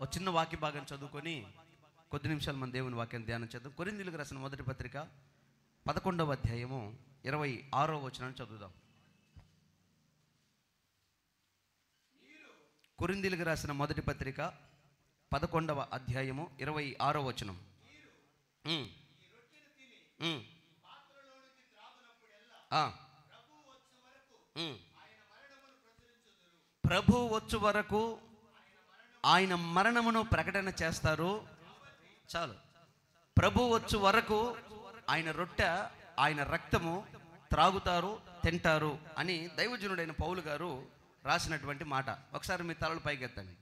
ఒక చిన్న వాక్య భాగం చదువుకొని కొద్ది నిమిషాలు మన దేవుని వాక్యాన్ని ధ్యానం చేద్దాం. కొరింథీయులకు రాసిన మొదటి పత్రిక 11వ అధ్యాయము 26వ వచనాన్ని చదువుదాం. కొరింథీయులకు రాసిన మొదటి పత్రిక 11వ అధ్యాయము 26వ వచనం. ప్రభు వచ్చు వరకు ఆయన మరణమును ప్రకటన చేస్తారు. చాలు. ప్రభు వచ్చు వరకు ఆయన రొట్టె ఆయన రక్తము త్రాగుతారు, తింటారు అని దైవజనుడైన పౌలు గారు రాసినటువంటి మాట. ఒకసారి మీ తలలు పైకెత్తండి.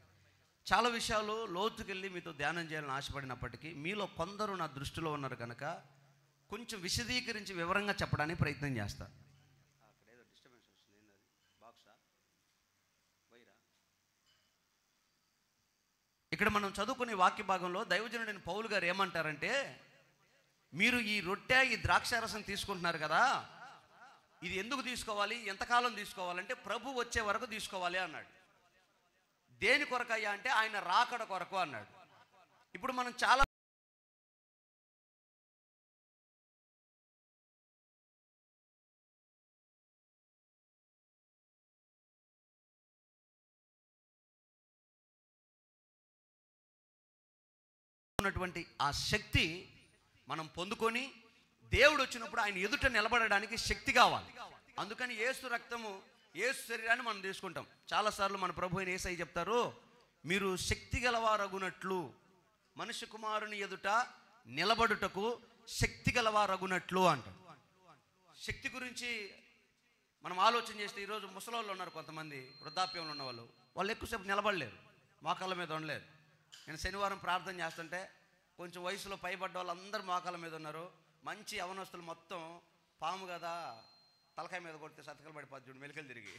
చాలా విషయాలు లోతుకెళ్ళి మీతో ధ్యానం చేయాలని ఆశపడినప్పటికీ మీలో కొందరు నా దృష్టిలో ఉన్నారు కనుక కొంచెం విశదీకరించి వివరంగా చెప్పడానికి ప్రయత్నం చేస్తా. ఇక్కడ మనం చదువుకునే వాక్య భాగంలో దైవజనుడైన పౌలు గారు ఏమంటారంటే, మీరు ఈ రొట్టె ఈ ద్రాక్షారసం తీసుకుంటున్నారు కదా, ఇది ఎందుకు తీసుకోవాలి, ఎంతకాలం తీసుకోవాలంటే ప్రభు వచ్చే వరకు తీసుకోవాలి అన్నాడు. దేని కొరకయ్యా అంటే ఆయన రాకడ కొరకు అన్నాడు. ఇప్పుడు మనం చాలా ఉన్నటువంటి ఆ శక్తి మనం పొందుకొని దేవుడు వచ్చినప్పుడు ఆయన ఎదుట నిలబడడానికి శక్తి కావాలి. అందుకని యేసు రక్తము యేసు శరీరాన్ని మనం తీసుకుంటాం. చాలాసార్లు మన ప్రభు అయిన యేసయ్య చెప్తారు, మీరు శక్తి గలవారగునట్లు, మనుష్య కుమారుని ఎదుట నిలబడుటకు శక్తి గలవారగునట్లు అంటారు. శక్తి గురించి మనం ఆలోచన చేస్తే ఈరోజు ముసలోళ్ళు ఉన్నారు, కొంతమంది వృద్ధాప్యంలో ఉన్న వాళ్ళు ఎక్కువసేపు నిలబడలేరు, మోకాళ్ళ మీద ఉండలేరు. నేను శనివారం ప్రార్థన చేస్తుంటే కొంచెం వయసులో పైబడ్డ వాళ్ళందరూ మోకాళ్ళ మీద ఉన్నారు. మంచి యవనస్తులు మొత్తం పాము కదా తలకాయ మీద కొడితే సతకలు పడిపోద్ది చూడు, మెలికలు తిరిగి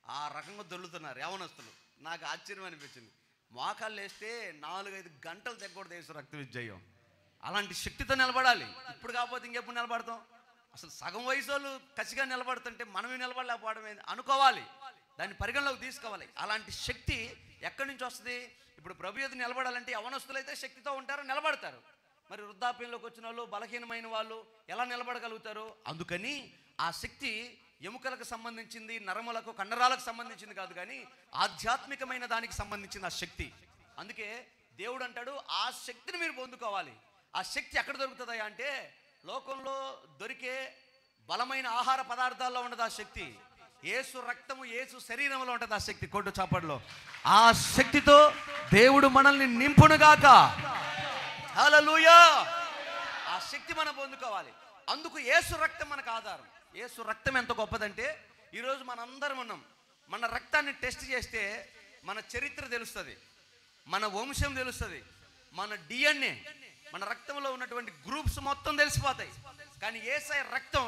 ఆ రకంగా దొల్లుతున్నారు యవనస్తులు. నాకు ఆశ్చర్యం అనిపించింది. మోకాళ్ళు వేస్తే 4-5 గంటలు తెగకూడదు యేసు రక్త విజయం. అలాంటి శక్తితో నిలబడాలి. ఇప్పుడు కాకపోతే ఇంకెప్పుడు నిలబడతాం? అసలు సగం వయసు వాళ్ళు కసిగా నిలబడుతుంటే మనమే నిలబడలేకపోవడం అనుకోవాలి, దాన్ని పరిగణలోకి తీసుకోవాలి. అలాంటి శక్తి ఎక్కడి నుంచి వస్తుంది? ఇప్పుడు ప్రభు ఎదురు నిలబడాలంటే యవనస్తులు అయితే శక్తితో ఉంటారు, నిలబడతారు. మరి వృద్ధాప్యంలోకి వచ్చిన వాళ్ళు, బలహీనమైన వాళ్ళు ఎలా నిలబడగలుగుతారు? అందుకని ఆ శక్తి ఎముకలకు సంబంధించింది, నరములకు కండరాలకు సంబంధించింది కాదు, కానీ ఆధ్యాత్మికమైన దానికి సంబంధించింది ఆ శక్తి. అందుకే దేవుడు అంటాడు, ఆ శక్తిని మీరు పొందుకోవాలి. ఆ శక్తి ఎక్కడ దొరుకుతుందా అంటే లోకంలో దొరికే బలమైన ఆహార పదార్థాల్లో ఉండదు ఆ శక్తి. యేసు రక్తము యేసు శరీరంలో ఉంటుంది ఆ శక్తి. కొట్టు చాపట్లో ఆ శక్తితో దేవుడు మనల్ని నింపునుగాక. హల్లెలూయా. ఆ శక్తి మనం పొందుకోవాలి. అందుకు యేసు రక్తం మనకు ఆధారం. యేసు రక్తం ఎంత గొప్పదంటే ఈరోజు మనందరం ఉన్నాం. మన రక్తాన్ని టెస్ట్ చేస్తే మన చరిత్ర తెలుస్తుంది, మన వంశం తెలుస్తుంది, మన డిఎన్ఏ, మన రక్తంలో ఉన్నటువంటి గ్రూప్స్ మొత్తం తెలిసిపోతాయి. కానీ యేసయ్య రక్తం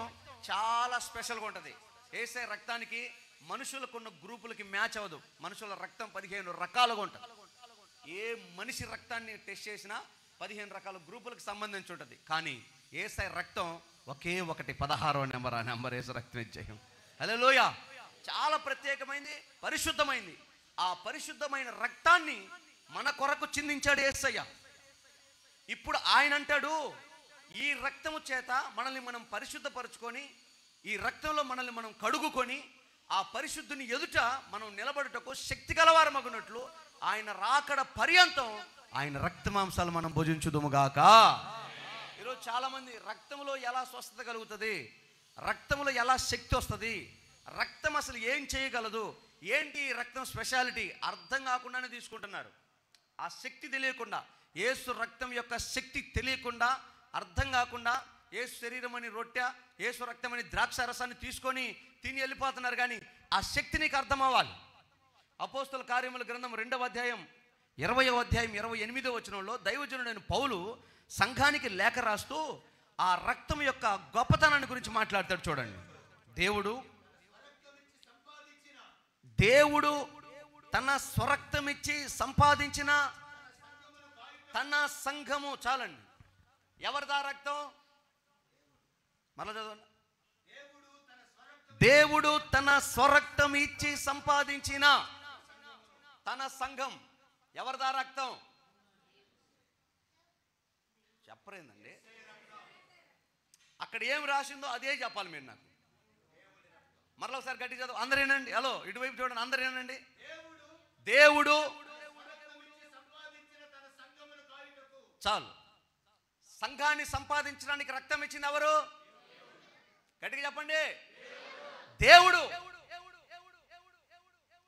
చాలా స్పెషల్గా ఉంటుంది. యేసయ్య రక్తానికి మనుషులకున్న గ్రూపులకి మ్యాచ్ అవ్వదు. మనుషుల రక్తం 15 రకాలుగా ఉంటుంది. ఏ మనిషి రక్తాన్ని టెస్ట్ చేసినా 15 రకాల గ్రూపులకు సంబంధించి ఉంటుంది. కానీ యేసయ్య రక్తం ఒకే ఒకటి, 16వ నెంబర్. ఆ నెంబర్ యేసు రక్తం ఇచ్చేయం. హల్లెలూయా. చాలా ప్రత్యేకమైంది, పరిశుద్ధమైంది. ఆ పరిశుద్ధమైన రక్తాన్ని మన కొరకు చిందించాడు యేసయ్య. ఇప్పుడు ఆయన అంటాడు, ఈ రక్తము చేత మనల్ని మనం పరిశుద్ధపరుచుకొని, ఈ రక్తంలో మనల్ని మనం కడుగుకొని, ఆ పరిశుద్ధుని ఎదుట మనం నిలబడుటకు శక్తి గలవారమగునట్లు ఆయన రాకడ పర్యంతం ఆయన రక్త మాంసాలు మనం భుజించుదుముగాక. ఈరోజు చాలామంది రక్తంలో ఎలా స్వస్థత కలుగుతుంది, రక్తంలో ఎలా శక్తి వస్తుంది, రక్తం అసలు ఏం చేయగలదు, ఏంటి రక్తం స్పెషాలిటీ అర్థం కాకుండానే తీసుకుంటున్నారు. ఆ శక్తి తెలియకుండా, యేసు రక్తం యొక్క శక్తి తెలియకుండా, అర్థం కాకుండా యేసు శరీరం అని రొట్టె, యేసు రక్తం అని ద్రాక్షారసాన్ని తీసుకొని తిని వెళ్ళిపోతున్నారు. కానీ ఆ శక్తి నీకు అర్థం అవ్వాలి. అపోస్తల కార్యముల గ్రంథం 2వ అధ్యాయం 20వ అధ్యాయం 28వ వచనంలో దైవజనుడైన పౌలు సంఘానికి లేఖ రాస్తూ ఆ రక్తం యొక్క గొప్పతనాన్ని గురించి మాట్లాడతాడు. చూడండి, దేవుడు తన స్వరక్తమిచ్చి సంపాదించిన తన సంఘము. చాలండి, ఎవరిదా రక్తం? మరలా చదవండి. దేవుడు తన స్వరక్తం ఇచ్చి సంపాదించిన తన సంఘం. ఎవరిదా రక్తం? అర్థమైందండి? అక్కడ ఏం రాసిందో అదే చెప్పాలి మీరు నాకు. మరలా ఒకసారి గట్టి చదువు. అందరేనండి, హలో ఇటువైపు చూడండి, అందరేనండి. దేవుడు చాలు, సంఘాన్ని సంపాదించడానికి రక్తం ఇచ్చింది ఎవరు? గట్టిగా చెప్పండి, దేవుడు.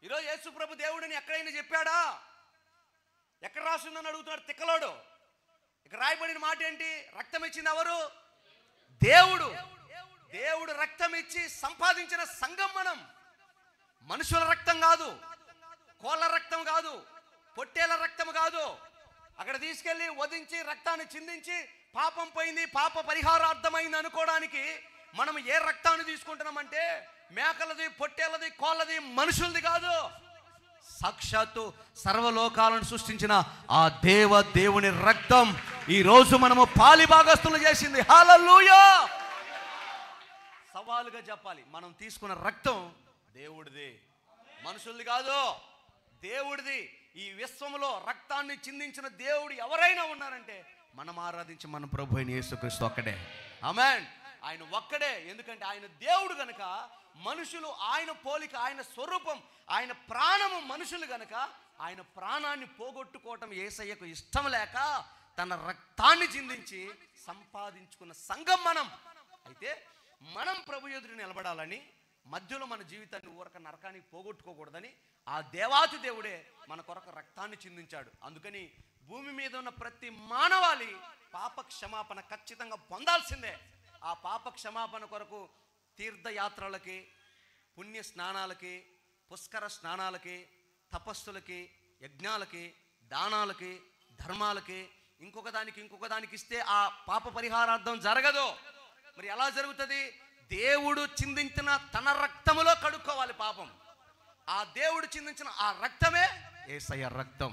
ఈరోజు యేసు ప్రభు దేవుడిని ఎక్కడైనా చెప్పాడా? ఎక్కడ రాసిందని అడుగుతున్నాడు తిక్కలోడు. ఇక్కడ రాయబడిన మాట ఏంటి? రక్తం ఇచ్చింది ఎవరు? దేవుడు. దేవుడు రక్తం ఇచ్చి సంపాదించిన సంఘం మనం. మనుషుల రక్తం కాదు, కోళ్ళ రక్తం కాదు, పొట్టేల రక్తం కాదు. అక్కడ తీసుకెళ్ళి వధించి రక్తాన్ని చిందించి పాపం పోయింది, పాప పరిహారార్థమైంది అనుకోవడానికి మనం ఏ రక్తాన్ని తీసుకుంటున్నామంటే మేకలది, పొట్టేలది, కోళ్ళది, మనుషులది కాదు. సాక్షాత్తు సర్వలోకాలను సృష్టించిన ఆ దేవుని రక్తం ఈ రోజు మనము పాలిభాగస్తులు చేసింది. హల్లెలూయా. సవాలుగా చెప్పాలి, మనం తీసుకున్న రక్తం దేవుడిది, మనుషులది కాదు, దేవుడిది. ఈ విశ్వంలో రక్తాన్ని చిందించిన దేవుడు ఎవరైనా ఉన్నారంటే మనం ఆరాధించి మన ప్రభు అయిన యేసుక్రీస్తు ఒక్కడే. ఆమేన్. ఆయన ఒక్కడే. ఎందుకంటే ఆయన దేవుడు గనక, మనుషులు ఆయన పోలిక, ఆయన స్వరూపం, ఆయన ప్రాణము మనుషులు గనక ఆయన ప్రాణాన్ని పోగొట్టుకోవటం యేసయ్యకు ఇష్టం లేక తన రక్తాన్ని చిందించి సంపాదించుకున్న సంఘం మనం. అయితే మనం ప్రభు ఎదురు నిలబడాలని, మధ్యలో మన జీవితాన్ని ఊరక నరకానికి పోగొట్టుకోకూడదని ఆ దేవాతి దేవుడే మన కొరకు రక్తాన్ని చిందించాడు. అందుకని భూమి మీద ఉన్న ప్రతి మానవాళి పాప క్షమాపణ ఖచ్చితంగా పొందాల్సిందే. ఆ పాప క్షమాపణ కొరకు తీర్థయాత్రలకి, పుణ్య స్నానాలకి, పుష్కర స్నానాలకి, తపస్సులకి, యజ్ఞాలకి, దానాలకి, ధర్మాలకి, ఇంకొక దానికి ఇస్తే ఆ పాప పరిహారార్థం జరగదు. మరి ఎలా జరుగుతుంది? దేవుడు చిందించిన తన రక్తములో కడుక్కోవాలి పాపం. ఆ దేవుడు చిందించిన ఆ రక్తమే యేసయ్య రక్తం,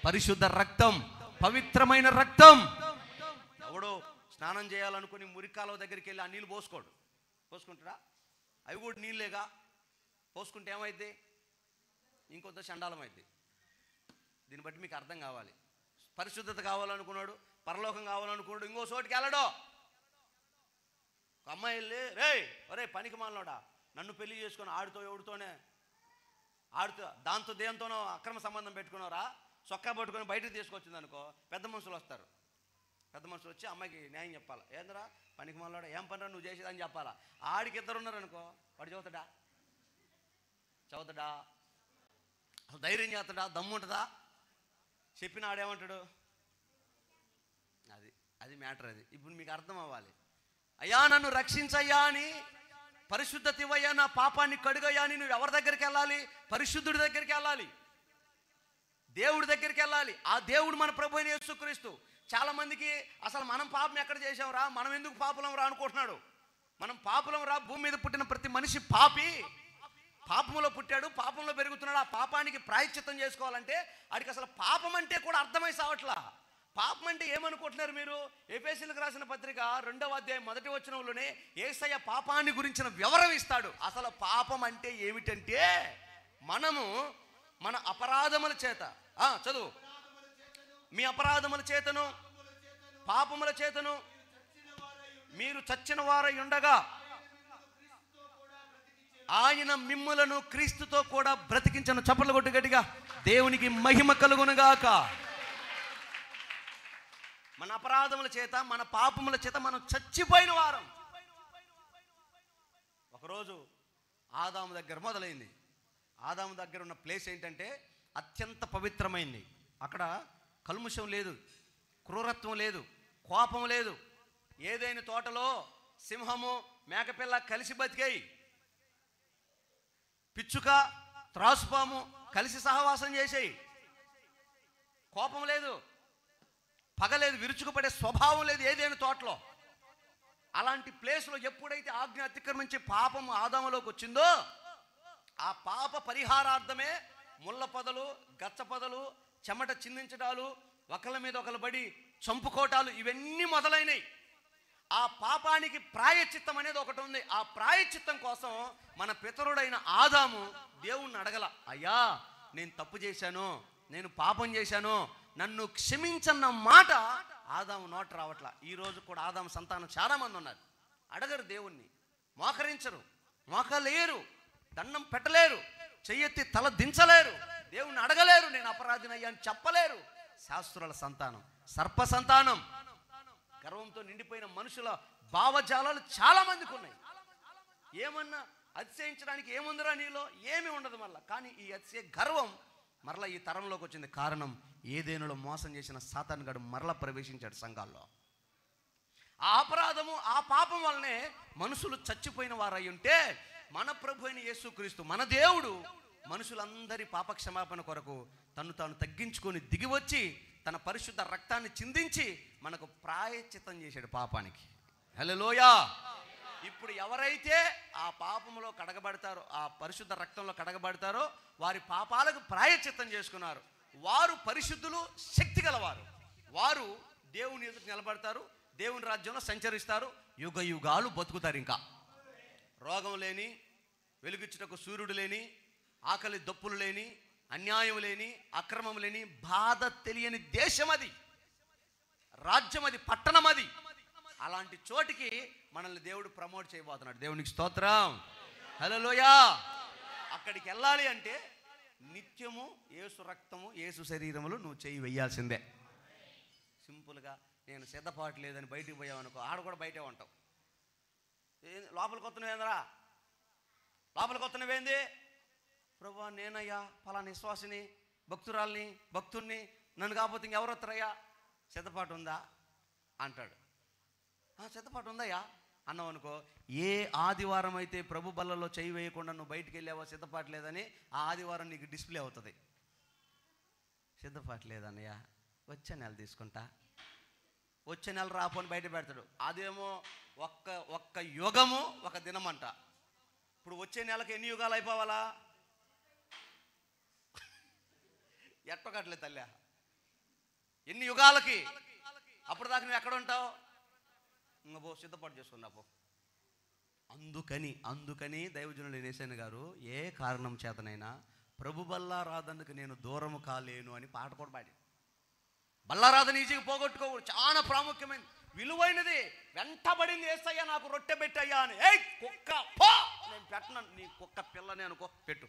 పరిశుద్ధ రక్తం, పవిత్రమైన రక్తం. ఎవడో స్నానం చేయాలనుకుని మురికాల దగ్గరికి వెళ్ళి ఆ నీళ్ళు పోసుకుంటాడా? అవి కూడా నీళ్ళేగా. పోసుకుంటే ఏమైద్ది? ఇంకొంత చండాలం అయింది. దీన్ని బట్టి మీకు అర్థం కావాలి. పరిశుద్ధత కావాలనుకున్నాడు, పరలోకం కావాలనుకున్నాడు, ఇంకో చోటికి వెళ్ళడో. ఒక అమ్మాయి వెళ్ళి, ఒరే పనికి మాలనోడా, నన్ను పెళ్లి చేసుకుని ఎవడితోనే దేంతోనో అక్రమ సంబంధం పెట్టుకున్నారా, చొక్కా పట్టుకొని బయటకు తీసుకొచ్చింది అనుకో, పెద్ద మనుషులు వస్తారు. పెద్ద మనుషులు వచ్చి అమ్మాయికి న్యాయం చెప్పాలా. ఏందరా పనికి మాలనోడా, ఏం పనిరా నువ్వు చేసేదని చెప్పాలా. ఆడికి ఇద్దరు ఉన్నారనుకో, వాడు చదువుతాడా? అసలు ధైర్యం చేస్తాడా? దమ్ముంటుందా? చెప్పిన ఆడేమంటాడు? అది మ్యాటర్. అది ఇప్పుడు మీకు అర్థం అవ్వాలి. అయ్యా నన్ను రక్షించయ్యా అని, పరిశుద్ధత ఇవ్వయ్యా, నా పాపాన్ని కడుగయ్యా అని నువ్వు ఎవరి దగ్గరికి వెళ్ళాలి? పరిశుద్ధుడి దగ్గరికి వెళ్ళాలి, దేవుడి దగ్గరికి వెళ్ళాలి. ఆ దేవుడు మన ప్రభు అయిన యేసుక్రీస్తు. చాలా మందికి అసలు మనం పాపం ఎక్కడ చేసాం రా, మనం ఎందుకు పాపులం రా అనుకుంటున్నాడు. మనం పాపులం రా. భూమి మీద పుట్టిన ప్రతి మనిషి పాపి, పాపంలో పుట్టాడు, పాపంలో పెరుగుతున్నాడు. ఆ పాపానికి ప్రాయశ్చిత్తం చేసుకోవాలంటే వాడికి అసలు పాపం అంటే కూడా అర్థమై సావట్లా. పాపం అంటే ఏమనుకుంటున్నారు మీరు? ఎఫెసీయులకు రాసిన పత్రిక 2వ అధ్యాయం 1వ వచనంలోనే యేసయ్య పాపాన్ని గురించిన వివరం ఇస్తాడు. అసలు పాపం అంటే ఏమిటంటే, మనము మన అపరాధముల చేత, చదువు, మీ అపరాధముల చేతను పాపముల చేతను మీరు చచ్చిన వారై ఉండగా ఆయన మిమ్ములను క్రీస్తుతో కూడా బ్రతికించను. చప్పట్లు కొట్టు గట్టిగా. దేవునికి మహిమ కలుగునుగాక. మన అపరాధముల చేత, మన పాపముల చేత మనం చచ్చిపోయిన వారం. ఒకరోజు ఆదాము దగ్గర మొదలైంది. ఆదాము దగ్గర ఉన్న ప్లేస్ ఏంటంటే అత్యంత పవిత్రమైంది. అక్కడ కల్ముషం లేదు, క్రూరత్వం లేదు, కోపం లేదు. ఏదైనా తోటలో సింహము మేకపిల్ల కలిసి బతికాయి. పిచ్చుక త్రాసుపాము కలిసి సహవాసం చేసాయి. కోపం లేదు, పగలేదు, విరుచుకుపడే స్వభావం లేదు ఏదైనా తోటలో. అలాంటి ప్లేస్లో ఎప్పుడైతే ఆజ్ఞ అతిక్రమించి పాపం ఆదాములోకి వచ్చిందో, ఆ పాప పరిహారార్థమే ముళ్ళ పొదలు, గచ్చ పొదలు, చెమట చిందించడాలు, ఒకళ్ళ మీద ఒకళ్ళు పడి చంపుకోటాలు, ఇవన్నీ మొదలైనవి. ఆ పాపానికి ప్రాయశ్చిత్తం అనేది ఒకటి ఉంది. ఆ ప్రాయశ్చిత్తం కోసం మన పితరుడైన ఆదాము దేవుణ్ణి అడగల. అయ్యా నేను తప్పు చేశాను, నేను పాపం చేశాను, నన్ను క్షమించన్న మాట ఆదాము నోట రావట్లా. ఈరోజు కూడా ఆదాము సంతానం చాలామంది ఉన్నారు. అడగరు దేవుణ్ణి, మోకరించరు, మోకలేరు, దండం పెట్టలేరు, చెయ్యెత్తి తల దించలేరు, దేవుణ్ణి అడగలేరు, నేను అపరాధినయ్యా అని చెప్పలేరు. శాస్త్రుల సంతానం, సర్ప సంతానం, గర్వంతో నిండిపోయిన మనుషుల భావజాలాలు చాలా మందికి ఉన్నాయి. ఏమన్నా అతిశయించడానికి ఏముందిరా నీలో? ఏమీ ఉండదు మళ్ళా. కానీ ఈ అతిశయ గర్వం మరలా ఈ తరంలోకి వచ్చింది. కారణం, ఏదేనులో మోసం చేసిన సాతాను గాడు మరలా ప్రవేశించాడు సంఘాల్లో. ఆ అపరాధము, ఆ పాపం వల్లనే మనుషులు చచ్చిపోయిన వారై ఉంటే, మన ప్రభు అయిన యేసుక్రీస్తు మన దేవుడు మనుషులందరి పాప క్షమాపణ కొరకు తను తాను తగ్గించుకొని దిగివచ్చి తన పరిశుద్ధ రక్తాన్ని చిందించి మనకు ప్రాయశ్చిత్తం చేశాడు పాపానికి. హల్లెలూయా. ఇప్పుడు ఎవరైతే ఆ పాపములో కడగబడతారో, ఆ పరిశుద్ధ రక్తంలో కడగబడతారో, వారి పాపాలకు ప్రాయశ్చిత్తం చేసుకున్నారు. వారు పరిశుద్ధులు, శక్తి గలవారు. వారు దేవుని ఎదుట నిలబడతారు, దేవుని రాజ్యంలో సంచరిస్తారు, యుగ యుగాలు బతుకుతారు. ఇంకా రోగం లేని, వెలుగుచ్చుటకు సూర్యుడు లేని, ఆకలి దప్పులు లేని, అన్యాయం లేని, అక్రమం లేని, బాధ తెలియని దేశం అది, రాజ్యం అది, పట్టణం అది. అలాంటి చోటికి మనల్ని దేవుడు ప్రమోట్ చేయబోతున్నాడు. దేవునికి స్తోత్రం. హల్లెలూయా. అక్కడికి వెళ్ళాలి అంటే నిత్యము యేసు రక్తము, యేసు శరీరములు నువ్వు చేయి వెయ్యాల్సిందే. సింపుల్గా నేను సిద్ధపాటు లేదని బయటికి పోయావనుకో, ఆడ కూడా బయటే ఉంటావు. లోపలికి వస్తున్నావేంద్రా, లోపలికి వస్తున్నావేంది? ప్రభువా నేనయ్యా పలానా విశ్వాసిని, భక్తురాల్ని, భక్తుణ్ణి, నన్ను కాకపోతే ఇంకెవరు వస్తారయ్యా? సిద్ధపాటు ఉందా అంటాడు. సిద్ధపాటు ఉందయ్యా అన్నావు అనుకో, ఏ ఆదివారం అయితే ప్రభు బల్లలో చేయి వేయకుండా నువ్వు బయటికి వెళ్ళావో సిద్ధపాటు లేదని, ఆ ఆదివారం నీకు డిస్ప్లే అవుతుంది. సిద్ధపాటు లేదన్నయ్య, వచ్చే నెల తీసుకుంటా, వచ్చే నెల రాపోని బయట పెడతాడు. అదేమో ఒక్క యుగము ఒక దినం అంట. ఇప్పుడు వచ్చే నెలకు ఎన్ని యుగాలు అయిపోవాలా? ఎట్టకట్లే తల్లి, ఎన్ని యుగాలకి? అప్పుడు దాకా నువ్వు ఎక్కడ ఉంటావు? ఇంకా పో, సిద్ధపాటు చేసుకున్నా పో. అందుకని దైవజనులు యేసయ్య గారు ఏ కారణం చేతనైనా ప్రభు బల్లారాధనకు నేను దూరము కాలేను అని పాట కూడా పాడి. బల్లారాధన ఈజీగా పోగొట్టుకోకూడదు, చాలా ప్రాముఖ్యమైనది, విలువైనది. వెంటబడింది యేసయ్య నాకు రొట్టె పెట్టయ్యా అని. ఏ కుక్క పో, నేను పెట్టను, నీ కుక్క పిల్లని అనుకో, పెట్టు.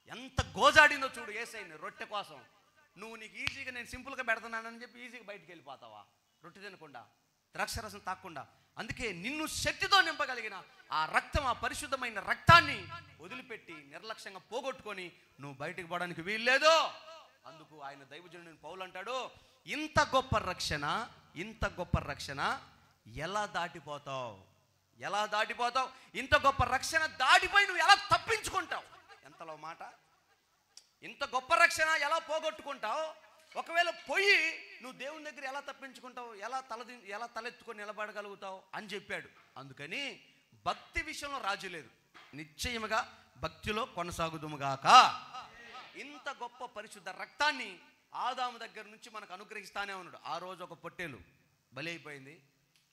ఎంత గోజాడిందో చూడు యేసయ్యని రొట్టె కోసం. నువ్వు నీకు ఈజీగా నేను సింపుల్గా పెడుతున్నానని చెప్పి ఈజీగా బయటికి వెళ్ళిపోతావా రొట్టె తినకుండా, ద్రాక్షరసం తాకుండా? అందుకే నిన్ను శక్తితో నింపగలిగిన ఆ రక్తం, ఆ పరిశుద్ధమైన రక్తాన్ని వదిలిపెట్టి నిర్లక్ష్యంగా పోగొట్టుకొని నువ్వు బయటికి పోవడానికి వీల్లేదు. అందుకు ఆయన దైవజనుడు పౌలు అంటాడు, ఇంత గొప్ప రక్షణ, ఇంత గొప్ప రక్షణ ఎలా దాటిపోతావు? ఎలా దాటిపోతావు? ఇంత గొప్ప రక్షణ దాటిపోయి నువ్వు ఎలా తప్పించుకుంటావు? ఎంతలో మాట. ఇంత గొప్ప రక్షణ ఎలా పోగొట్టుకుంటావు? ఒకవేళ పోయి నువ్వు దేవుని దగ్గర ఎలా తప్పించుకుంటావు? ఎలా తలెత్తుకొని నిలబడగలుగుతావు అని చెప్పాడు. అందుకని భక్తి విషయంలో రాజీ లేదు, నిశ్చయముగా భక్తిలో కొనసాగుదుముగాక. ఇంత గొప్ప పరిశుద్ధ రక్తాన్ని ఆదాము దగ్గర నుంచి మనకు అనుగ్రహిస్తానే ఉన్నాడు. ఆ రోజు ఒక పొట్టేలు బలి అయిపోయింది.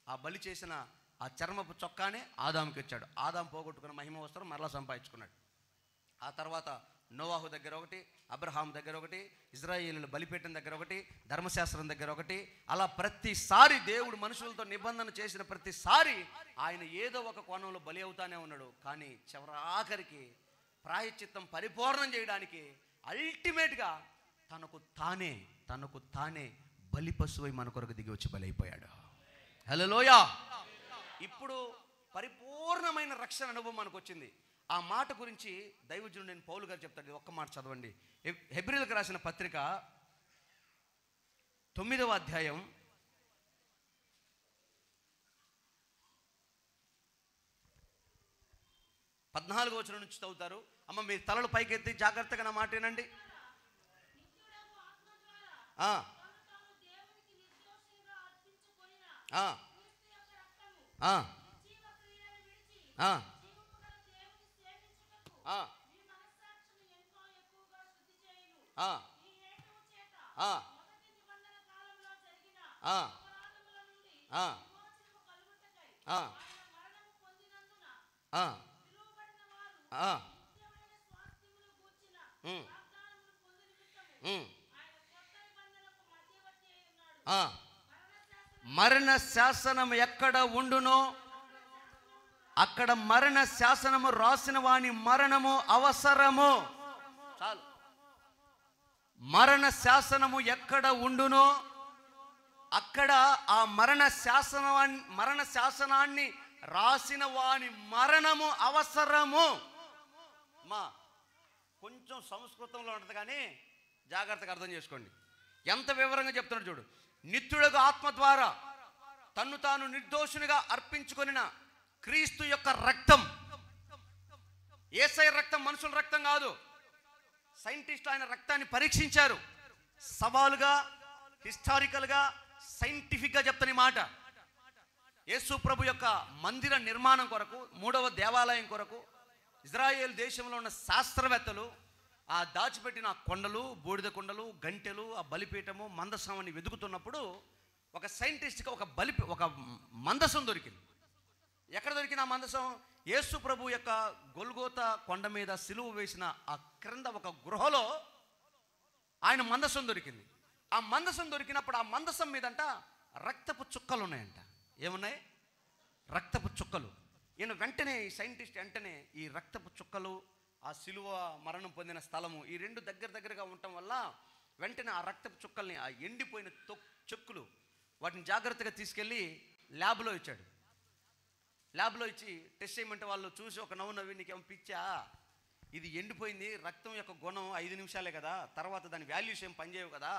ఆ బలి చేసిన ఆ చర్మపు చొక్కానే ఆదాముకి ఇచ్చాడు. ఆదాము పోగొట్టుకున్న మహిమ వస్త్రం మరలా సంపాదించుకున్నాడు. ఆ తర్వాత నోవాహు దగ్గర ఒకటి, అబ్రహాం దగ్గర ఒకటి, ఇజ్రాయేలీల బలిపీఠం దగ్గర ఒకటి, ధర్మశాస్త్రం దగ్గర ఒకటి. అలా ప్రతిసారి దేవుడు మనుషులతో నిబంధన చేసిన ప్రతిసారి ఆయన ఏదో ఒక కోణంలో బలి అవుతానే ఉన్నాడు. కానీ చివరాఖరికి ప్రాయశ్చిత్తం పరిపూర్ణం చేయడానికి అల్టిమేట్గా తనకు తానే బలి పశువై మన కొరకు దిగి వచ్చి బలి అయిపోయాడు. హల్లెలూయా. ఇప్పుడు పరిపూర్ణమైన రక్షణ అనుభవం మనకు వచ్చింది. ఆ మాట గురించి దైవజనుడు నేను పౌలు గారు చెప్తాడు. ఒక్క మాట చదవండి. హెబ్రీయులకు రాసిన పత్రిక 9వ అధ్యాయం 14వ వచనం నుంచి చదువుతారు. అమ్మ మీ తలలు పైకెత్తి జాగ్రత్తగా నా మాట వినండి. మరణ శాసనం ఎక్కడ ఉండునో అక్కడ మరణ శాసనము రాసిన వాని మరణము అవసరము. చాలు. మరణ శాసనము ఎక్కడ ఉండునో అక్కడ ఆ మరణ శాసనాన్ని రాసిన వాని మరణము అవసరము. మా కొంచెం సంస్కృతంలో ఉంటుంది కానీ జాగ్రత్తగా అర్థం చేసుకోండి. ఎంత వివరంగా చెప్తున్నాడు చూడు. నిత్యుడగు ఆత్మ ద్వారా తన్ను తాను నిర్దోషునిగా అర్పించుకొనిన క్రీస్తు యొక్క రక్తం, యేసయ్య రక్తం మనుషుల రక్తం కాదు. సైంటిస్ట్ ఆయన రక్తాన్ని పరీక్షించారు. సవాలుగా, హిస్టారికల్గా, సైంటిఫిక్గా చెప్తున్న మాట. యేసు ప్రభు యొక్క మందిర నిర్మాణం కొరకు, 3వ దేవాలయం కొరకు ఇజ్రాయేల్ దేశంలో ఉన్న శాస్త్రవేత్తలు ఆ దాచిపెట్టిన కొండలు, బూడిద కొండలు, గంటెలు, ఆ బలిపీఠము, మందసం వెతుకుతున్నప్పుడు ఒక సైంటిస్ట్కి ఒక మందసం దొరికింది. ఎక్కడ దొరికిన ఆ మందసం? యేసు ప్రభు యొక్క గొల్గోతా కొండ మీద సిలువ వేసిన ఆ క్రింద ఒక గృహలో ఆయన మందసం దొరికింది. ఆ మందసం దొరికినప్పుడు ఆ మందసం మీదంట రక్తపు చుక్కలు ఉన్నాయంట. ఏమున్నాయి? రక్తపు చుక్కలు. ఈయన వెంటనే, ఈ సైంటిస్ట్ వెంటనే ఈ రక్తపు చుక్కలు, ఆ సిలువ మరణం పొందిన స్థలము, ఈ రెండు దగ్గరగా ఉండటం వల్ల వెంటనే ఆ రక్తపు చుక్కల్ని, ఆ ఎండిపోయిన చెక్కులు, వాటిని జాగ్రత్తగా తీసుకెళ్ళి ల్యాబ్లో ఇచ్చాడు. ల్యాబ్లో ఇచ్చి టెస్ట్ చేయమంటే వాళ్ళు చూసి ఒక నవ్వి, నీకేమో పిచ్చా, ఇది ఎండిపోయింది, రక్తం యొక్క గుణం 5 నిమిషాలే కదా, తర్వాత దాని వాల్యూస్ ఏం పనిచేయవు కదా,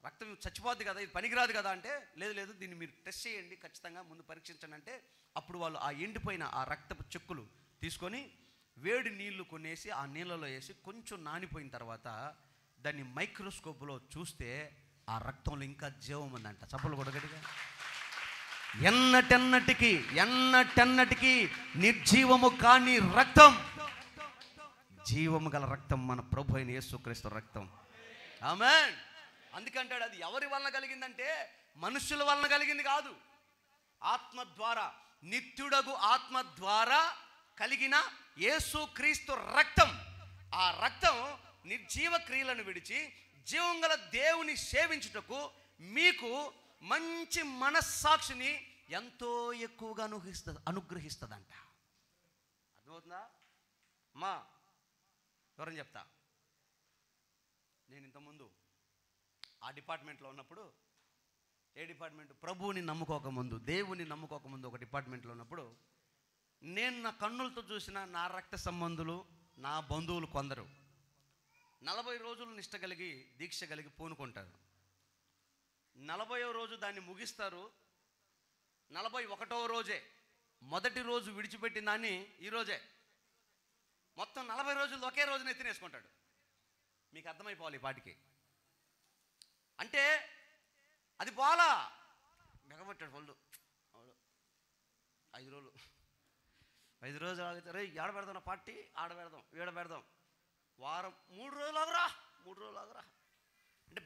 రక్తం చచ్చిపోద్ది కదా, ఇది పనికిరాదు కదా అంటే, లేదు దీన్ని మీరు టెస్ట్ చేయండి, ఖచ్చితంగా ముందు పరీక్షించండి అంటే, అప్పుడు వాళ్ళు ఆ ఎండిపోయిన ఆ రక్తపు చెక్కులు తీసుకొని వేడి నీళ్లు కొనేసి ఆ నీళ్ళలో వేసి కొంచెం నానిపోయిన తర్వాత దాన్ని మైక్రోస్కోప్లో చూస్తే ఆ రక్తంలో ఇంకా జీవం ఉందంట. చప్పలు కొడగడిగా. ఎన్నటెన్నటికి నిర్జీవము కాని రక్తం, జీవము గల రక్తం మన ప్రభు అయిన యేసుక్రీస్తు రక్తం. ఆమేన్. అందుకంటాడు అది ఎవరి వలన కలిగిందంటే మనుషుల వలన కలిగింది కాదు, ఆత్మ ద్వారా, నిత్యుడగు ఆత్మ ద్వారా కలిగిన యేసుక్రీస్తు రక్తం. ఆ రక్తం నిర్జీవ క్రియలను విడిచి జీవం గల దేవుని సేవించుటకు మీకు మంచి మనస్సాక్షిని ఎంతో ఎక్కువగా అనుగ్రహిస్తుందంట. అర్థమవుతుందా? అమ్మా ఎవరని చెప్తా. నేను ఇంతకుముందు ఆ డిపార్ట్మెంట్లో ఉన్నప్పుడు, ఏ డిపార్ట్మెంట్? ప్రభువుని నమ్ముకోకముందు, దేవుని నమ్ముకోకముందు ఒక డిపార్ట్మెంట్లో ఉన్నప్పుడు, నేను నా కన్నులతో చూసిన నా రక్త సంబంధులు, నా బంధువులు కొందరు 40 రోజులు నిష్ట కలిగి, దీక్ష కలిగి పూనుకుంటారు. 40వ రోజు దాన్ని ముగిస్తారు. 41వ రోజే, మొదటి రోజు విడిచిపెట్టిన దాన్ని ఈరోజే, మొత్తం 40 రోజులు ఒకే రోజున ఎత్తినేసుకుంటాడు. మీకు అర్థమైపోవాలి ఈ పాటికి. అంటే అది పోలా, మెగబట్టాడు వాళ్ళు. 5 రోజులు ఆగుతారు. ఏడ పెడదాం పార్టీ, ఆడ పెడదాం, ఈడ పెడదాం, వారం, 3 రోజులు ఆగురా అంటే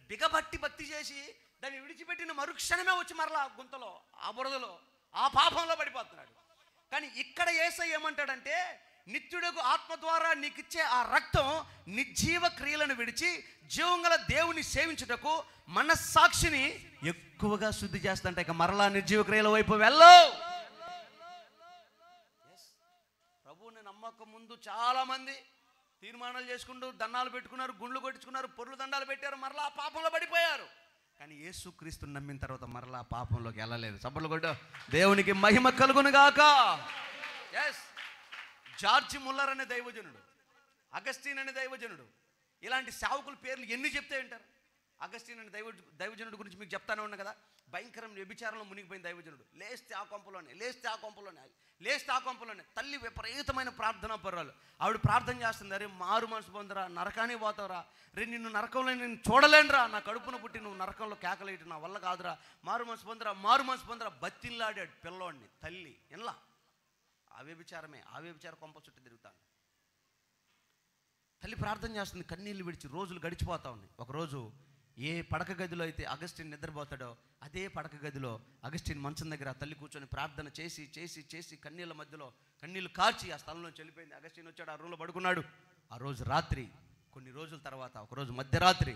భక్తి చేసి దాన్ని విడిచిపెట్టిన మరుక్షణమే వచ్చి మరలా గుంతలో, ఆ బురదలో, ఆ పాపంలో పడిపోతున్నాడు. కానీ ఇక్కడ యేసయ్య ఏమంటాడంటే, నిత్యుడకు ఆత్మ ద్వారా నీకిచ్చే ఆ రక్తం నిర్జీవ క్రియలను విడిచి జీవంగల దేవుని సేవించుటకు మనస్సాక్షిని ఎక్కువగా శుద్ధి చేస్తుంట. ఇక మరలా నిర్జీవ క్రియల వైపు వెళ్ళవు. ప్రభువుని నమ్మక ముందు చాలామంది తీర్మానాలు చేసుకుంటూ దండాలు పెట్టుకున్నారు, గుండ్లు కొట్టించుకున్నారు, పొర్లు దండాలు పెట్టారు, మరలా పాపంలో పడిపోయారు. కానీ యేసుక్రీస్తుని నమ్మిన తర్వాత మరలా పాపంలోకి వెళ్ళలేదు. సబ్బులు కొట్టు, దేవునికి మహిమ కలుగునుగాక. ఎస్, జార్జ్ ముల్లర్ అనే దైవజనుడు, అగస్టిన్ అనే దైవజనుడు, ఇలాంటి సేవకుల పేర్లు ఎన్ని చెప్తే వింటారు. అగస్టిన్ అనే దైవజనుడు గురించి మీకు చెప్తానే ఉన్నా కదా. భయంకరం వ్యభిచారంలో మునిగిపోయిన దైవజనుడు. లేస్తే ఆ కొంపలోనే తల్లి విపరీతమైన ప్రార్థనా పర్వాలు. ఆవిడ ప్రార్థన చేస్తుంది, అరే మారు మనసు పొందరా, నరకానికి పోతావురా, రే నిన్ను నరకంలో నేను చూడలేనురా, నా కడుపున పుట్టి నువ్వు నరకంలో కేకలేయటం నా వల్ల కాదురా, మారు మనసు పొందరా బతిల్లాడాడు పిల్లోడిని. తల్లి ఎలా ఆ వ్యభిచార కొంప చుట్టూ తిరుగుతాను. తల్లి ప్రార్థన చేస్తుంది, కన్నీళ్ళు విడిచి రోజులు గడిచిపోతా ఉన్నాయి. ఒకరోజు ఏ పడక గదిలో అయితే అగస్టిన్ నిద్రపోతాడో అదే పడక గదిలో అగస్టిన్ మంచం దగ్గర ఆ తల్లి కూర్చొని ప్రార్థన చేసి కన్నీళ్ళ మధ్యలో కన్నీళ్ళు కార్చి ఆ స్థలంలో వెళ్ళిపోయింది. అగస్టిన్ వచ్చాడు, ఆ రూమ్లో పడుకున్నాడు. ఆ రోజు రాత్రి, కొన్ని రోజుల తర్వాత ఒకరోజు మధ్యరాత్రి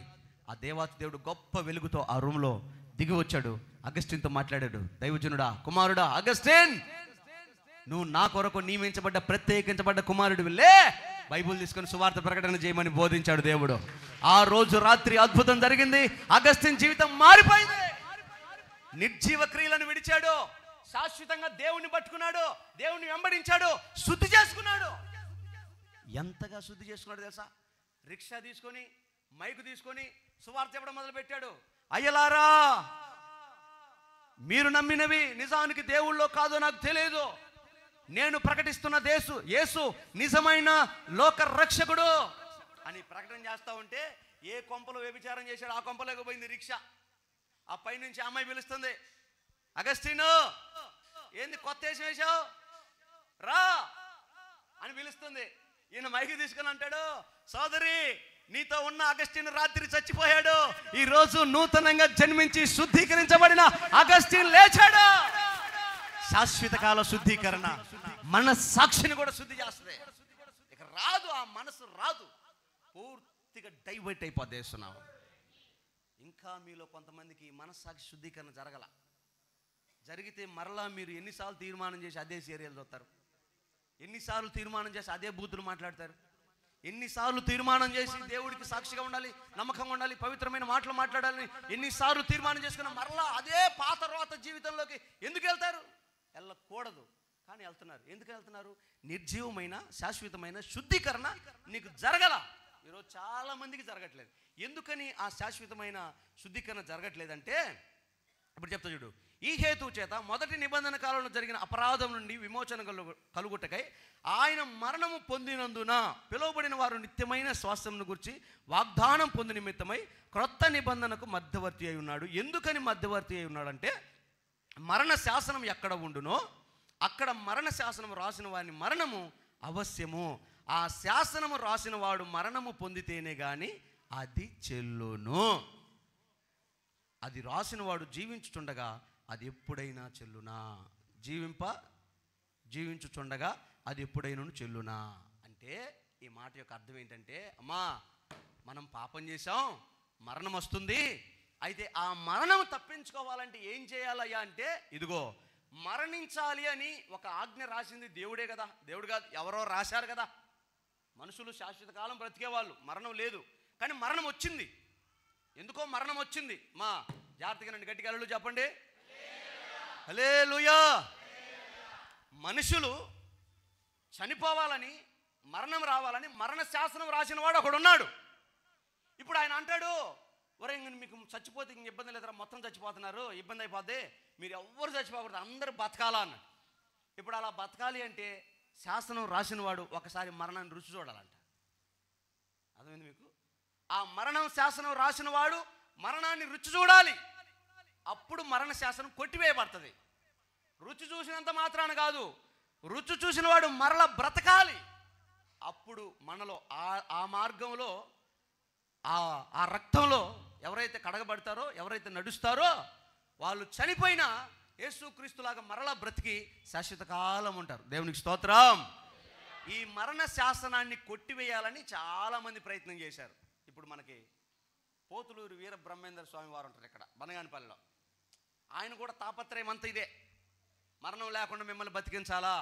ఆ దేవాతి దేవుడు గొప్ప వెలుగుతో ఆ రూమ్లో దిగి వచ్చాడు. అగస్టిన్తో మాట్లాడాడు. దైవజనుడా, కుమారుడా అగస్టిన్, నువ్వు నా కొరకు నియమించబడ్డ ప్రత్యేకించబడ్డ కుమారుడివి, లే, బైబుల్ తీసుకొని సువార్త ప్రకటన చేయమని బోధించాడు దేవుడు. ఆ రోజు రాత్రి అద్భుతం జరిగింది. అగస్టిన్ జీవితం మారిపోయింది. నిర్జీవ క్రియలను విడిచాడు, శాశ్వతంగా దేవుణ్ణి పట్టుకున్నాడు, దేవుణ్ణి వెంబడించాడు, శుద్ధి చేసుకున్నాడు. ఎంతగా శుద్ధి చేసుకున్నాడు తెలుసా? రిక్షా తీసుకొని, మైకు తీసుకొని సువార్త చెప్పడం మొదలు పెట్టాడు. అయ్యలారా, మీరు నమ్మినవి నిజానికి దేవుళ్ళో కాదో నాకు తెలియదు. నేను ప్రకటిస్తున్న యేసు నిజమైన లోక రక్షకుడు అని ప్రకటన చేస్తా ఉంటే, ఏ కొంపలో వ్యభిచారం చేశాడు ఆ కొంపలోకి పోయింది రిక్షా. ఆ పైనుంచి అమ్మాయి పిలుస్తుంది, అగస్టిను, ఏంది కొత్త వేషం వేశావు, రా అని పిలుస్తుంది. ఈయన మైకి తీసుకుని అంటాడు, సోదరి, నీతో ఉన్న అగస్టిన్ రాత్రి చచ్చిపోయాడు, ఈ రోజు నూతనంగా జన్మించి శుద్ధీకరించబడిన అగస్టిన్ లేచాడు. శాశ్వత కాల శుద్ధీకరణ మన సాక్షిని కూడా శుద్ధి చేస్తుంది. ఇక రాదు, ఆ మనసు రాదు, పూర్తిగా డైవర్ట్ అయిపోతున్నాం. ఇంకా మీలో కొంతమందికి మనస్సాక్షి శుద్ధీకరణ జరిగితే మరలా మీరు ఎన్నిసార్లు తీర్మానం చేసి అదే సీరియల్ చూస్తారు, ఎన్నిసార్లు తీర్మానం చేసి అదే బూతులు మాట్లాడతారు, ఎన్నిసార్లు తీర్మానం చేసి దేవుడికి సాక్షిగా ఉండాలి, నమ్మకంగా ఉండాలి, పవిత్రమైన మాటలు మాట్లాడాలని ఎన్నిసార్లు తీర్మానం చేసుకున్న మరలా అదే పాత రోత జీవితంలోకి ఎందుకు వెళ్తారు? వెళ్ళకూడదు, కానీ వెళ్తున్నారు. ఎందుకు వెళ్తున్నారు? నిర్జీవమైన శాశ్వతమైన శుద్ధీకరణ నీకు జరగల. ఈరోజు చాలా మందికి జరగట్లేదు. ఎందుకని ఆ శాశ్వతమైన శుద్ధీకరణ జరగట్లేదంటే, ఇప్పుడు చెప్తా చూడు. ఈ హేతు చేత మొదటి నిబంధన కాలంలో జరిగిన అపరాధం నుండి విమోచన కలుగుటకై ఆయన మరణము పొందినందున పిలువబడిన వారు నిత్యమైన స్వాస్థ్యంను గురించి వాగ్దానం పొంది నిమిత్తమై క్రొత్త నిబంధనకు మధ్యవర్తి అయి ఉన్నాడు. ఎందుకని మధ్యవర్తి అయి ఉన్నాడంటే, మరణ శాసనం ఎక్కడ ఉండునో అక్కడ మరణ శాసనం రాసిన వారిని మరణము అవశ్యము. ఆ శాసనము రాసిన వాడు మరణము పొందితేనే గాని అది చెల్లును. అది రాసిన వాడు జీవించుచుండగా అది ఎప్పుడైనా చెల్లునా? జీవించుచుండగా అది ఎప్పుడైనా చెల్లునా అంటే, ఈ మాట యొక్క అర్థం ఏంటంటే, అమ్మా, మనం పాపం చేసాం, మరణం వస్తుంది. అయితే ఆ మరణం తప్పించుకోవాలంటే ఏం చేయాలయ్యా అంటే, ఇదిగో మరణించాలి అని ఒక ఆజ్ఞ రాసింది దేవుడే కదా, దేవుడు కాదు, ఎవరో రాశారు కదా. మనుషులు శాశ్వత కాలం బ్రతికేవాళ్ళు, మరణం లేదు. కానీ మరణం వచ్చింది. ఎందుకో మరణం వచ్చింది. మా జాగ్రత్తగా నండి, గట్టిగా హల్లెలూయా చెప్పండి. హల్లెలూయా. మనుషులు చనిపోవాలని, మరణం రావాలని మరణ శాసనం రాసిన వాడు ఒకడున్నాడు. ఇప్పుడు ఆయన అంటాడు, ఒరే, మీకు చచ్చిపోతే ఇంక ఇబ్బంది లేదురా, మొత్తం చచ్చిపోతున్నారు, ఇబ్బంది అయిపోద్ది, మీరు ఎవ్వరు చచ్చిపోకూడదు, అందరూ బతకాలా అన్నాడు. ఇప్పుడు అలా బతకాలి అంటే శాసనం రాసిన వాడు ఒకసారి మరణాన్ని రుచి చూడాలంట. అర్థమైంది మీకు? ఆ మరణం శాసనం రాసిన వాడు మరణాన్ని రుచి చూడాలి. అప్పుడు మరణ శాసనం కొట్టివేయబడుతుంది. రుచి చూసినంత మాత్రాన కాదు, రుచి చూసిన వాడు మరల బ్రతకాలి. అప్పుడు మనలో ఆ మార్గంలో, ఆ రక్తంలో ఎవరైతే కడగబడతారో, ఎవరైతే నడుస్తారో, వాళ్ళు చనిపోయినా యేసుక్రీస్తులాగా మరలా బ్రతికి శాశ్వత కాలం ఉంటారు. దేవునికి స్తోత్రం. ఈ మరణ శాసనాన్ని కొట్టివేయాలని చాలామంది ప్రయత్నం చేశారు. ఇప్పుడు మనకి పోతులూరు వీర బ్రహ్మేంద్ర స్వామి వారు ఉంటారు ఇక్కడ బనగానపల్లిలో. ఆయన కూడా తాపత్రయం అంతా ఇదే, మరణం లేకుండా మిమ్మల్ని బతికించాలా,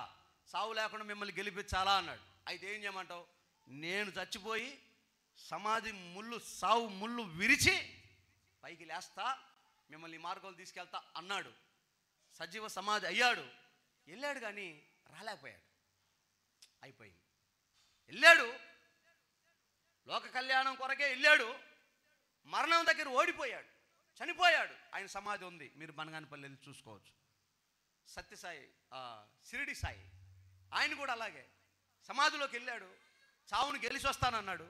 సావు లేకుండా మిమ్మల్ని గెలిపించాలా అన్నాడు. అయితే ఏం చేయమంటావు? నేను చచ్చిపోయి సమాధి ముళ్ళు, సావు ముళ్ళు విరిచి పైకి లేస్తా, మిమ్మల్ని మార్గంలో తీసుకెళ్తా అన్నాడు. సజీవ సమాధి అయ్యాడు. వెళ్ళాడు కానీ రాలేకపోయాడు. అయిపోయింది. వెళ్ళాడు, లోక కళ్యాణం కొరకే వెళ్ళాడు, మరణం దగ్గర ఓడిపోయాడు, చనిపోయాడు. ఆయన సమాధి ఉంది, మీరు బనగానపల్లి వెళ్ళి చూసుకోవచ్చు. సత్యసాయి, షిరిడి సాయి, ఆయన కూడా అలాగే సమాధిలోకి వెళ్ళాడు, చావును గెలిచి వస్తానన్నాడు,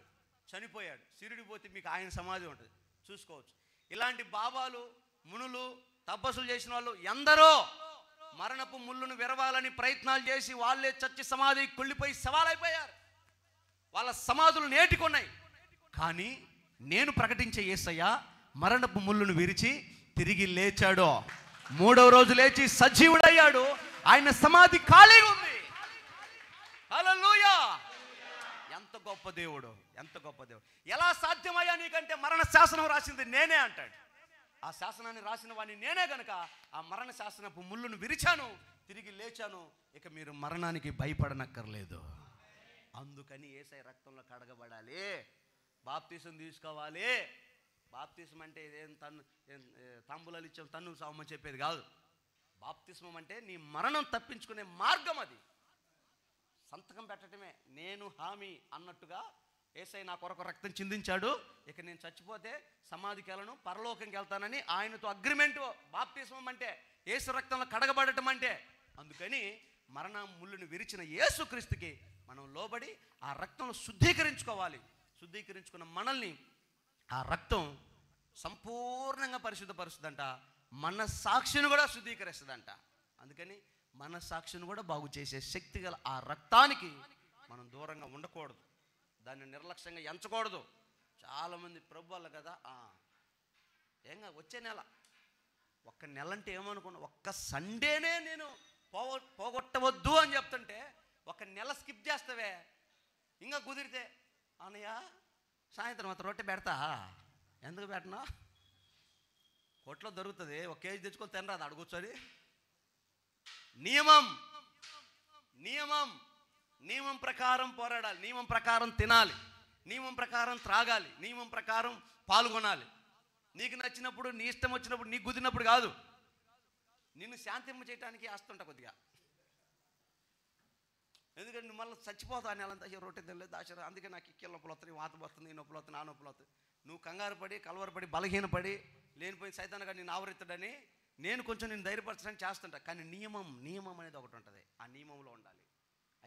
చనిపోయాడు. షిరిడి పోతే మీకు ఆయన సమాధి ఉంటుంది, చూసుకోవచ్చు. ఇలాంటి బాబాలు, మునులు, తపస్సులు చేసిన వాళ్ళు ఎందరో మరణపు ముళ్ళును విరవాలని ప్రయత్నాలు చేసి వాళ్ళే చచ్చి సమాధి కుళ్ళిపోయి సవాలైపోయారు. వాళ్ళ సమాధులు నేటికొన్నాయి. కానీ నేను ప్రకటించే యేసయ్య మరణపు ముళ్ళును విరిచి తిరిగి లేచాడు. 3వ రోజు లేచి సజీవుడయ్యాడు. ఆయన సమాధి ఖాళీగా ఉంది. హల్లెలూయా. ఎంత గొప్ప దేవుడు, ఎంత గొప్ప దేవుడు. ఎలా సాధ్యమయ్యా నీకంటే మరణ శాసనం రాసింది నేనే అంటాడు. ఆ శాసనాన్ని రాసిన వాడిని నేనే గనక ఆ మరణ శాసనపు ముళ్ళును విరిచాను, తిరిగి లేచాను. ఇక మీరు మరణానికి భయపడనక్కర్లేదు. అందుకని యేసయ్య రక్తంలో కడగబడాలి, బాప్తీసం తీసుకోవాలి. బాప్తిస్మం అంటే ఏం తాంబూలాలు ఇచ్చాం తన్ను సామని చెప్పేది కాదు. బాప్తిస్మం అంటే నీ మరణం తప్పించుకునే మార్గం. అది సంతకం పెట్టడమే. నేను హామీ అన్నట్టుగా యేసయ్య నా కొరకు రక్తం చిందించాడు, ఇక నేను చచ్చిపోతే సమాధికి వెళ్ళను, పరలోకంకి వెళ్తానని ఆయనతో అగ్రిమెంట్. బాప్తిస్మం అంటే యేసు రక్తంలో కడగబడటం అంటే. అందుకని మరణ ముళ్ళును విరిచిన యేసుక్రీస్తుకి మనం లోబడి ఆ రక్తంలో శుద్ధీకరించుకోవాలి. శుద్ధీకరించుకున్న మనల్ని ఆ రక్తం సంపూర్ణంగా పరిశుద్ధపరుస్తుందంట, మన సాక్షిని కూడా శుద్ధీకరిస్తుందంట. అందుకని మన సాక్షిని కూడా బాగు చేసే శక్తి గల ఆ రక్తానికి మనం దూరంగా ఉండకూడదు, దాన్ని నిర్లక్ష్యంగా ఎంచకూడదు. చాలామంది ప్రభు వాళ్ళు కదా, ఏంగా వచ్చే నెల ఒక్క నెల అంటే ఏమనుకున్నా, ఒక్క సండేనే నేను పోగొట్టవద్దు అని చెప్తుంటే ఒక నెల స్కిప్ చేస్తావే. ఇంకా కుదిరితే అన్నయ్య సాయంత్రం మాత్రం రొట్టె పెడతా, ఎందుకు పెట్టనా, కొట్లో దొరుకుతుంది, ఒక కేజీ తెచ్చుకొని తినరాదు అడు కూర్చొని. నియమం నియమం నియమం ప్రకారం పోరాడాలి, నియమం ప్రకారం తినాలి, నియమం ప్రకారం త్రాగాలి, నియమం ప్రకారం పాల్గొనాలి. నీకు నచ్చినప్పుడు, నీ ఇష్టం వచ్చినప్పుడు, నీకు కుదిరినప్పుడు కాదు. నిన్ను శాంతింప చేయడానికి వేస్తుంటా కొద్దిగా. ఎందుకంటే నువ్వు మళ్ళీ చచ్చిపోతా అని నెలంతా రొట్టె తినలేదు దాచారు, అందుకే నాకు ఇక్కల నొప్పులు వస్తుంది, వాత వస్తుంది, ఈ నొప్పులు వస్తుంది, ఆ నొప్పులు వస్తుంది. నువ్వు కంగారు పడి, కలవరపడి, బలహీనపడి, లేనిపోయిన సైతాన్గా నేను ఆవరిస్తాడని నేను కొంచెం నేను ధైర్యపరచడానికి చేస్తుంటా. కానీ నియమం అనేది ఒకటి ఉంటుంది. ఆ నియమంలో ఉండాలి,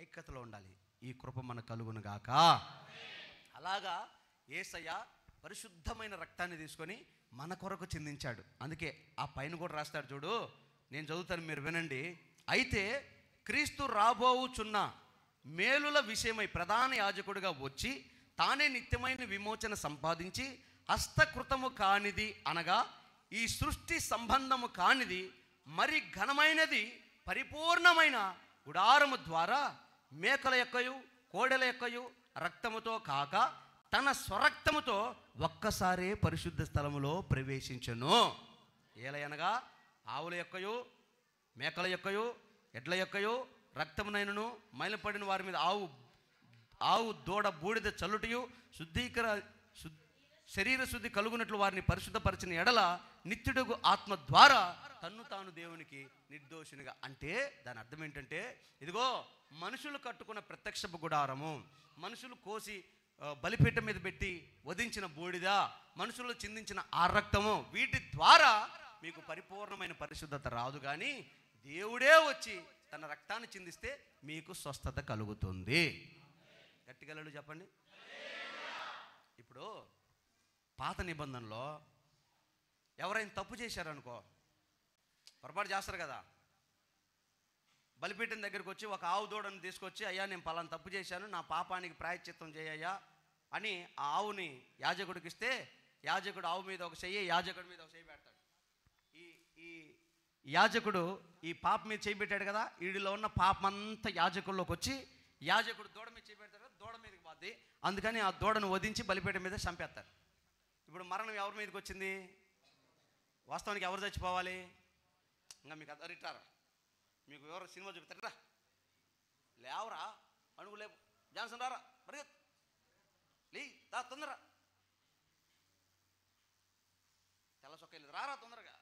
ఐక్యతలో ఉండాలి. ఈ కృప మన కలుగును గాక. అలాగా యేసయ్య పరిశుద్ధమైన రక్తాన్ని తీసుకొని మన కొరకు చిందించాడు. అందుకే ఆ పైన కూడా రాస్తాడు చూడు, నేను చదువుతాను, మీరు వినండి. అయితే క్రీస్తు రాబోవుచున్న మేలుల విషయమై ప్రధాన యాజకుడిగా వచ్చి తానే నిత్యమైన విమోచన సంపాదించి హస్తకృతము కానిది అనగా ఈ సృష్టి సంబంధము కానిది మరి ఘనమైనది పరిపూర్ణమైన గుడారము ద్వారా మేకల యొక్కయు కోడెల యొక్కయు రక్తముతో కాక తన స్వరక్తముతో ఒక్కసారే పరిశుద్ధ స్థలములో ప్రవేశించెను. ఏలయనగా ఆవుల యొక్కయు మేకల యొక్కయు ఎడ్ల యొక్కయు రక్తమునైనను మైలపడిన వారి మీద ఆవు దూడ బూడిద చల్లుటయు శరీర శుద్ధి కలుగునట్లు వారిని పరిశుద్ధపరిచిన ఎడల నిత్యుడుగు ఆత్మ ద్వారా తన్ను తాను దేవునికి నిర్దోషినిగా. అంటే దాని అర్థం ఏంటంటే, ఇదిగో మనుషులు కట్టుకున్న ప్రత్యక్షపు గుడారము, మనుషులు కోసి బలిపీఠం మీద పెట్టి వధించిన బూడిద, మనుషులు చిందించిన ఆ రక్తము, వీటి ద్వారా మీకు పరిపూర్ణమైన పరిశుద్ధత రాదు. కానీ దేవుడే వచ్చి తన రక్తాన్ని చిందిస్తే మీకు స్వస్థత కలుగుతుంది. గట్టిగలలు చెప్పండి. ఇప్పుడు పాత నిబంధనలో ఎవరైనా తప్పు చేశారనుకో, పొరపాటు చేస్తారు కదా, బలిపీఠం దగ్గరికి వచ్చి ఒక ఆవు దూడను తీసుకొచ్చి, అయ్యా నేను పలానా తప్పు చేశాను, నా పాపానికి ప్రాయశ్చిత్తం చేయయ్యా అని ఆ ఆవుని యాజకుడికి ఇస్తే, యాజకుడు ఆవు మీద ఒక చెయ్యి, యాజకుడి మీద ఒక చెయ్యి పెడతాడు. ఈ యాజకుడు ఈ పాప మీద చేయి పెట్టాడు కదా, వీడిలో ఉన్న పాపమంతా యాజకుల్లోకి వచ్చి యాజకుడు దూడ మీద చేయి పెడతాడు కదా, దూడ మీదకి పోద్ది. అందుకని ఆ దూడను వధించి బలిపీఠం మీద చంపేస్తారు. ఇప్పుడు మరణం ఎవరి మీదకి వచ్చింది? వాస్తవానికి ఎవరు చచ్చిపోవాలి? ఇంకా మీకు అదరిట్టారా, మీకు ఎవరు సినిమా చూపుతారా, లేవరా అడుగు లేవు, జాన్సన్ రారా మరి లే దా తొందర, తెల్ల చొక్క వెళ్ళదు రారా తొందరగా,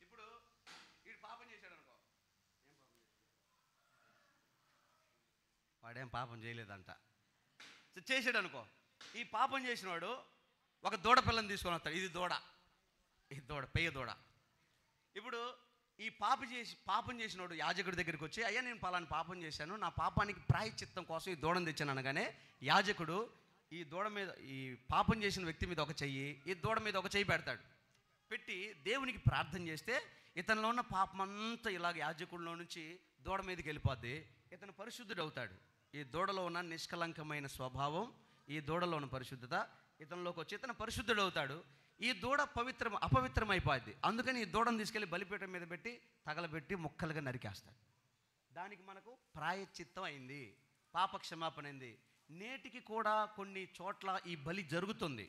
ఇప్పుడు వీడు పాపం చేశాడు అనుకో, వాడేం పాపం చేయలేదంట, చేసాడు అనుకో. ఈ పాపం చేసినవాడు ఒక దూడ పిల్లని తీసుకొని వస్తాడు, ఇది దూడ పెయ్య దూడ. ఇప్పుడు ఈ పాపం చేసినవాడు యాజకుడి దగ్గరికి వచ్చి, అయ్యా నేను పలాని పాపం చేశాను, నా పాపానికి ప్రాయశ్చిత్తం కోసం ఈ దూడను తెచ్చాను అనగానే, యాజకుడు ఈ దూడ మీద, ఈ పాపం చేసిన వ్యక్తి మీద ఒక చెయ్యి, ఈ దూడ మీద ఒక చెయ్యి పెడతాడు. పెట్టి దేవునికి ప్రార్థన చేస్తే ఇతనిలో ఉన్న పాపమంతా ఇలాగ యాజకుడిలో నుంచి దూడ మీదకి వెళ్ళిపోద్ది, ఇతను పరిశుద్ధుడు అవుతాడు. ఈ దూడలో ఉన్న నిష్కలంకమైన స్వభావం, ఈ దూడలో ఉన్న పరిశుద్ధత ఇతనిలోకి వచ్చి ఇతను పరిశుద్ధుడు అవుతాడు. ఈ దూడ అపవిత్రం అయిపోద్ది. అందుకని ఈ దూడను తీసుకెళ్ళి బలిపీఠం మీద పెట్టి తగలబెట్టి ముక్కలుగా నరికేస్తాడు. దానికి మనకు ప్రాయశ్చిత్తం అయింది. పాప క్షమాపణ అయింది. నేటికి కూడా కొన్ని చోట్ల ఈ బలి జరుగుతుంది,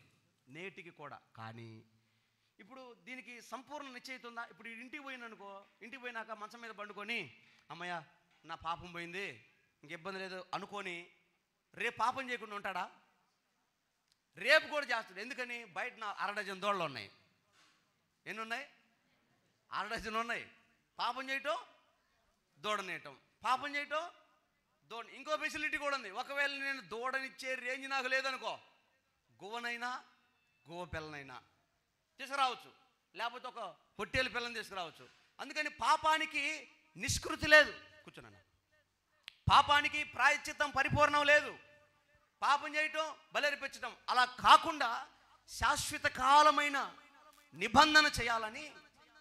నేటికి కూడా. కానీ ఇప్పుడు దీనికి సంపూర్ణ నిశ్చయిత ఉందా? ఇప్పుడు ఇంటికి పోయిననుకో, ఇంటికి పోయినాక మంచం మీద పండుకొని అమ్మయ్య నా పాపం పోయింది ఇంక ఇబ్బంది లేదు అనుకొని రేపు పాపం చేయకుండా ఉంటాడా? రేపు కూడా చేస్తాడు. ఎందుకని? బయట నా 1/2 డజన్ దోళ్ళు ఉన్నాయి. ఎన్ని ఉన్నాయి? 1/2 డజన్ ఉన్నాయి. పాపం చేయటం, దూడనేయటం, పాపం చేయటం, దూడ. ఇంకో ఫెసిలిటీ కూడా ఉంది. ఒకవేళ నేను దూడనిచ్చే రేంజ్ నాకు లేదనుకో, గువ్వనైనా గువ్వ పిల్లనైనా తీసుకురావచ్చు, లేకపోతే ఒక పొట్టేలు పిల్లని తీసుకురావచ్చు. అందుకని పాపానికి నిష్కృతి లేదు. కూర్చున్నాను. పాపానికి ప్రాయశ్చిత్తం పరిపూర్ణం లేదు. పాపం చేయటం, బలర్పించటం అలా కాకుండా శాశ్వత కాలమైన నిబంధన చేయాలని,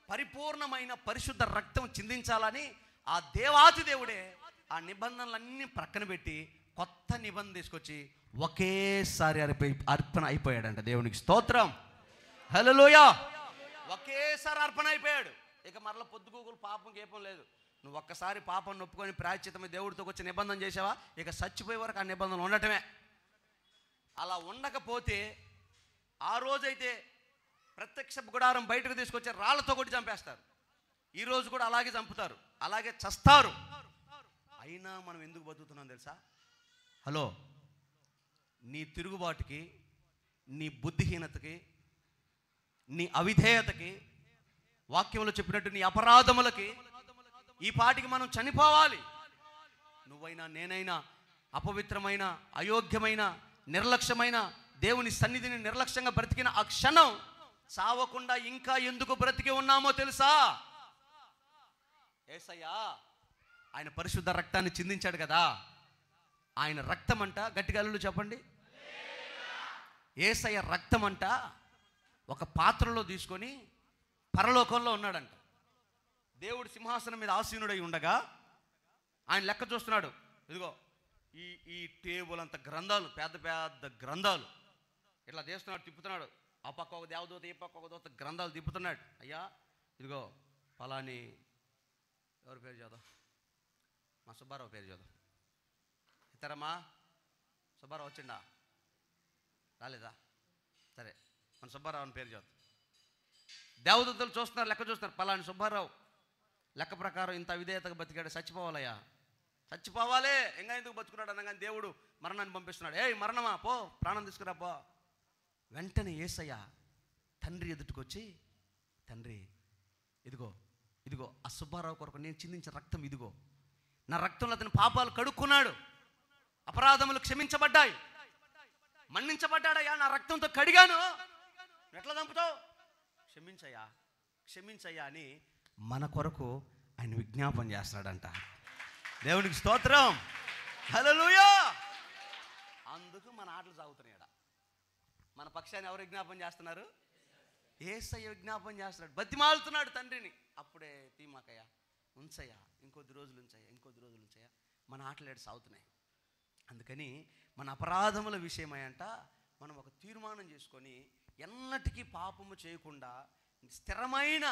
పరిపూర్ణమైన పరిశుద్ధ రక్తం చిందించాలని ఆ దేవాతి దేవుడే ఆ నిబంధనలన్నీ ప్రక్కన పెట్టి కొత్త నిబంధన తీసుకొచ్చి ఒకేసారి అర్పణ అయిపోయాడంట. దేవునికి స్తోత్రం, హల్లెలూయా. ఒకేసారి అర్పణ అయిపోయాడు. ఇక మరల పొద్దుగూకులు పాపం గేపం లేదు. నువ్వు ఒక్కసారి పాపం నొప్పుకొని ప్రాయశ్చిత్తమే దేవుడితో వచ్చి నిబంధన చేసావా, ఇక చచ్చిపోయే వరకు ఆ నిబంధన ఉండటమే. అలా ఉండకపోతే ఆ రోజైతే ప్రత్యక్ష గుడారం బయటకు తీసుకొచ్చి రాళ్లతో కొట్టి చంపేస్తారు. ఈరోజు కూడా అలాగే చంపుతారు, అలాగే చస్తారు. అయినా మనం ఎందుకు బతుకుతున్నాం తెలుసా? హలో, నీ తిరుగుబాటుకి, నీ బుద్ధిహీనతకి, నీ అవిధేయతకి, వాక్యంలో చెప్పినట్టు నీ అపరాధములకి ఈ పాటికి మనం చనిపోవాలి. నువ్వైనా నేనైనా అపవిత్రమైన, అయోగ్యమైన, నిర్లక్ష్యమైన దేవుని సన్నిధిని నిర్లక్ష్యంగా బ్రతికిన ఆ క్షణం చావకుండా ఇంకా ఎందుకు బ్రతికి ఉన్నామో తెలుసా? యేసయ్యా ఆయన పరిశుద్ధ రక్తాన్ని చిందించాడు కదా, ఆయన రక్తం అంట, గట్టిగా అల్లులు చెప్పండి, యేసయ్య రక్తం అంట ఒక పాత్రలో తీసుకొని పరలోకంలో ఉన్నాడంట. దేవుడు సింహాసనం మీద ఆసీనుడై ఉండగా ఆయన లెక్క చూస్తున్నాడు. ఇదిగో ఈ టేబుల్ అంత గ్రంథాలు, పెద్ద పెద్ద గ్రంథాలు ఇట్లా చేస్తున్నాడు, తిప్పుతున్నాడు. ఆ పక్క ఒక దేవదూత, ఈ పక్క ఒక దూత గ్రంథాలు తిప్పుతున్నాడు. అయ్యా ఇదిగో ఫలాని, ఎవరి పేరు చదువు, మా సుబ్బారావు పేరు చదువు. ఇతరమ్మా సుబ్బారావు వచ్చిండా? రాలేదా? సరే, మన సుబ్బారావు అని పేరు చదువు. దేవదూతలు చూస్తున్నారు, లెక్క చూస్తున్నారు. ఫలాని సుబ్బారావు లెక్క ప్రకారం ఇంత విధేయతగా బతికాడు, చచ్చిపోవాలయ్యా, చచ్చిపోవాలి, ఇంకా ఎందుకు బతుకున్నాడు అనగానే దేవుడు మరణాన్ని పంపిస్తున్నాడు. ఏయ్ మరణమా, పో, ప్రాణం తీసుకురా పో. వెంటనే యేసయ్య తండ్రి ఎదుటికొచ్చి, తండ్రి ఇదిగో ఇదిగో ఆ సుబ్బారావు కొరకు నేను చిందించిన రక్తం ఇదిగో, నా రక్తంలో అతని పాపాలు కడుక్కున్నాడు, అపరాధములు క్షమించబడ్డాయి, మన్నించబడ్డాడయ్యా, నా రక్తంతో కడిగాను, ఎట్లా చంపుతావు, క్షమించయ్యా క్షమించయ్యా అని మన కొరకు ఆయన విజ్ఞాపన చేస్తున్నాడంట. దేవునికి స్తోత్రం, హల్లెలూయా. అందుకు మన ఆటలు సాగుతున్నాయి. మన పక్షాన్ని ఎవరు విజ్ఞాపన చేస్తున్నారు? యేసయ్య విజ్ఞాపన చేస్తున్నాడు, బతిమాలుతున్నాడు తండ్రిని. అప్పుడే తీమాకయ్యా, ఉంచయ్యా, ఇంకొద్ది రోజులు ఉంచయ్యా, ఇంకొద్ది రోజులు ఉంచయ్యా. మన ఆటలు సాగుతున్నాయి. అందుకని మన అపరాధముల విషయమయ్యంట మనం ఒక తీర్మానం చేసుకొని ఎన్నటికీ పాపము చేయకుండా స్థిరమైన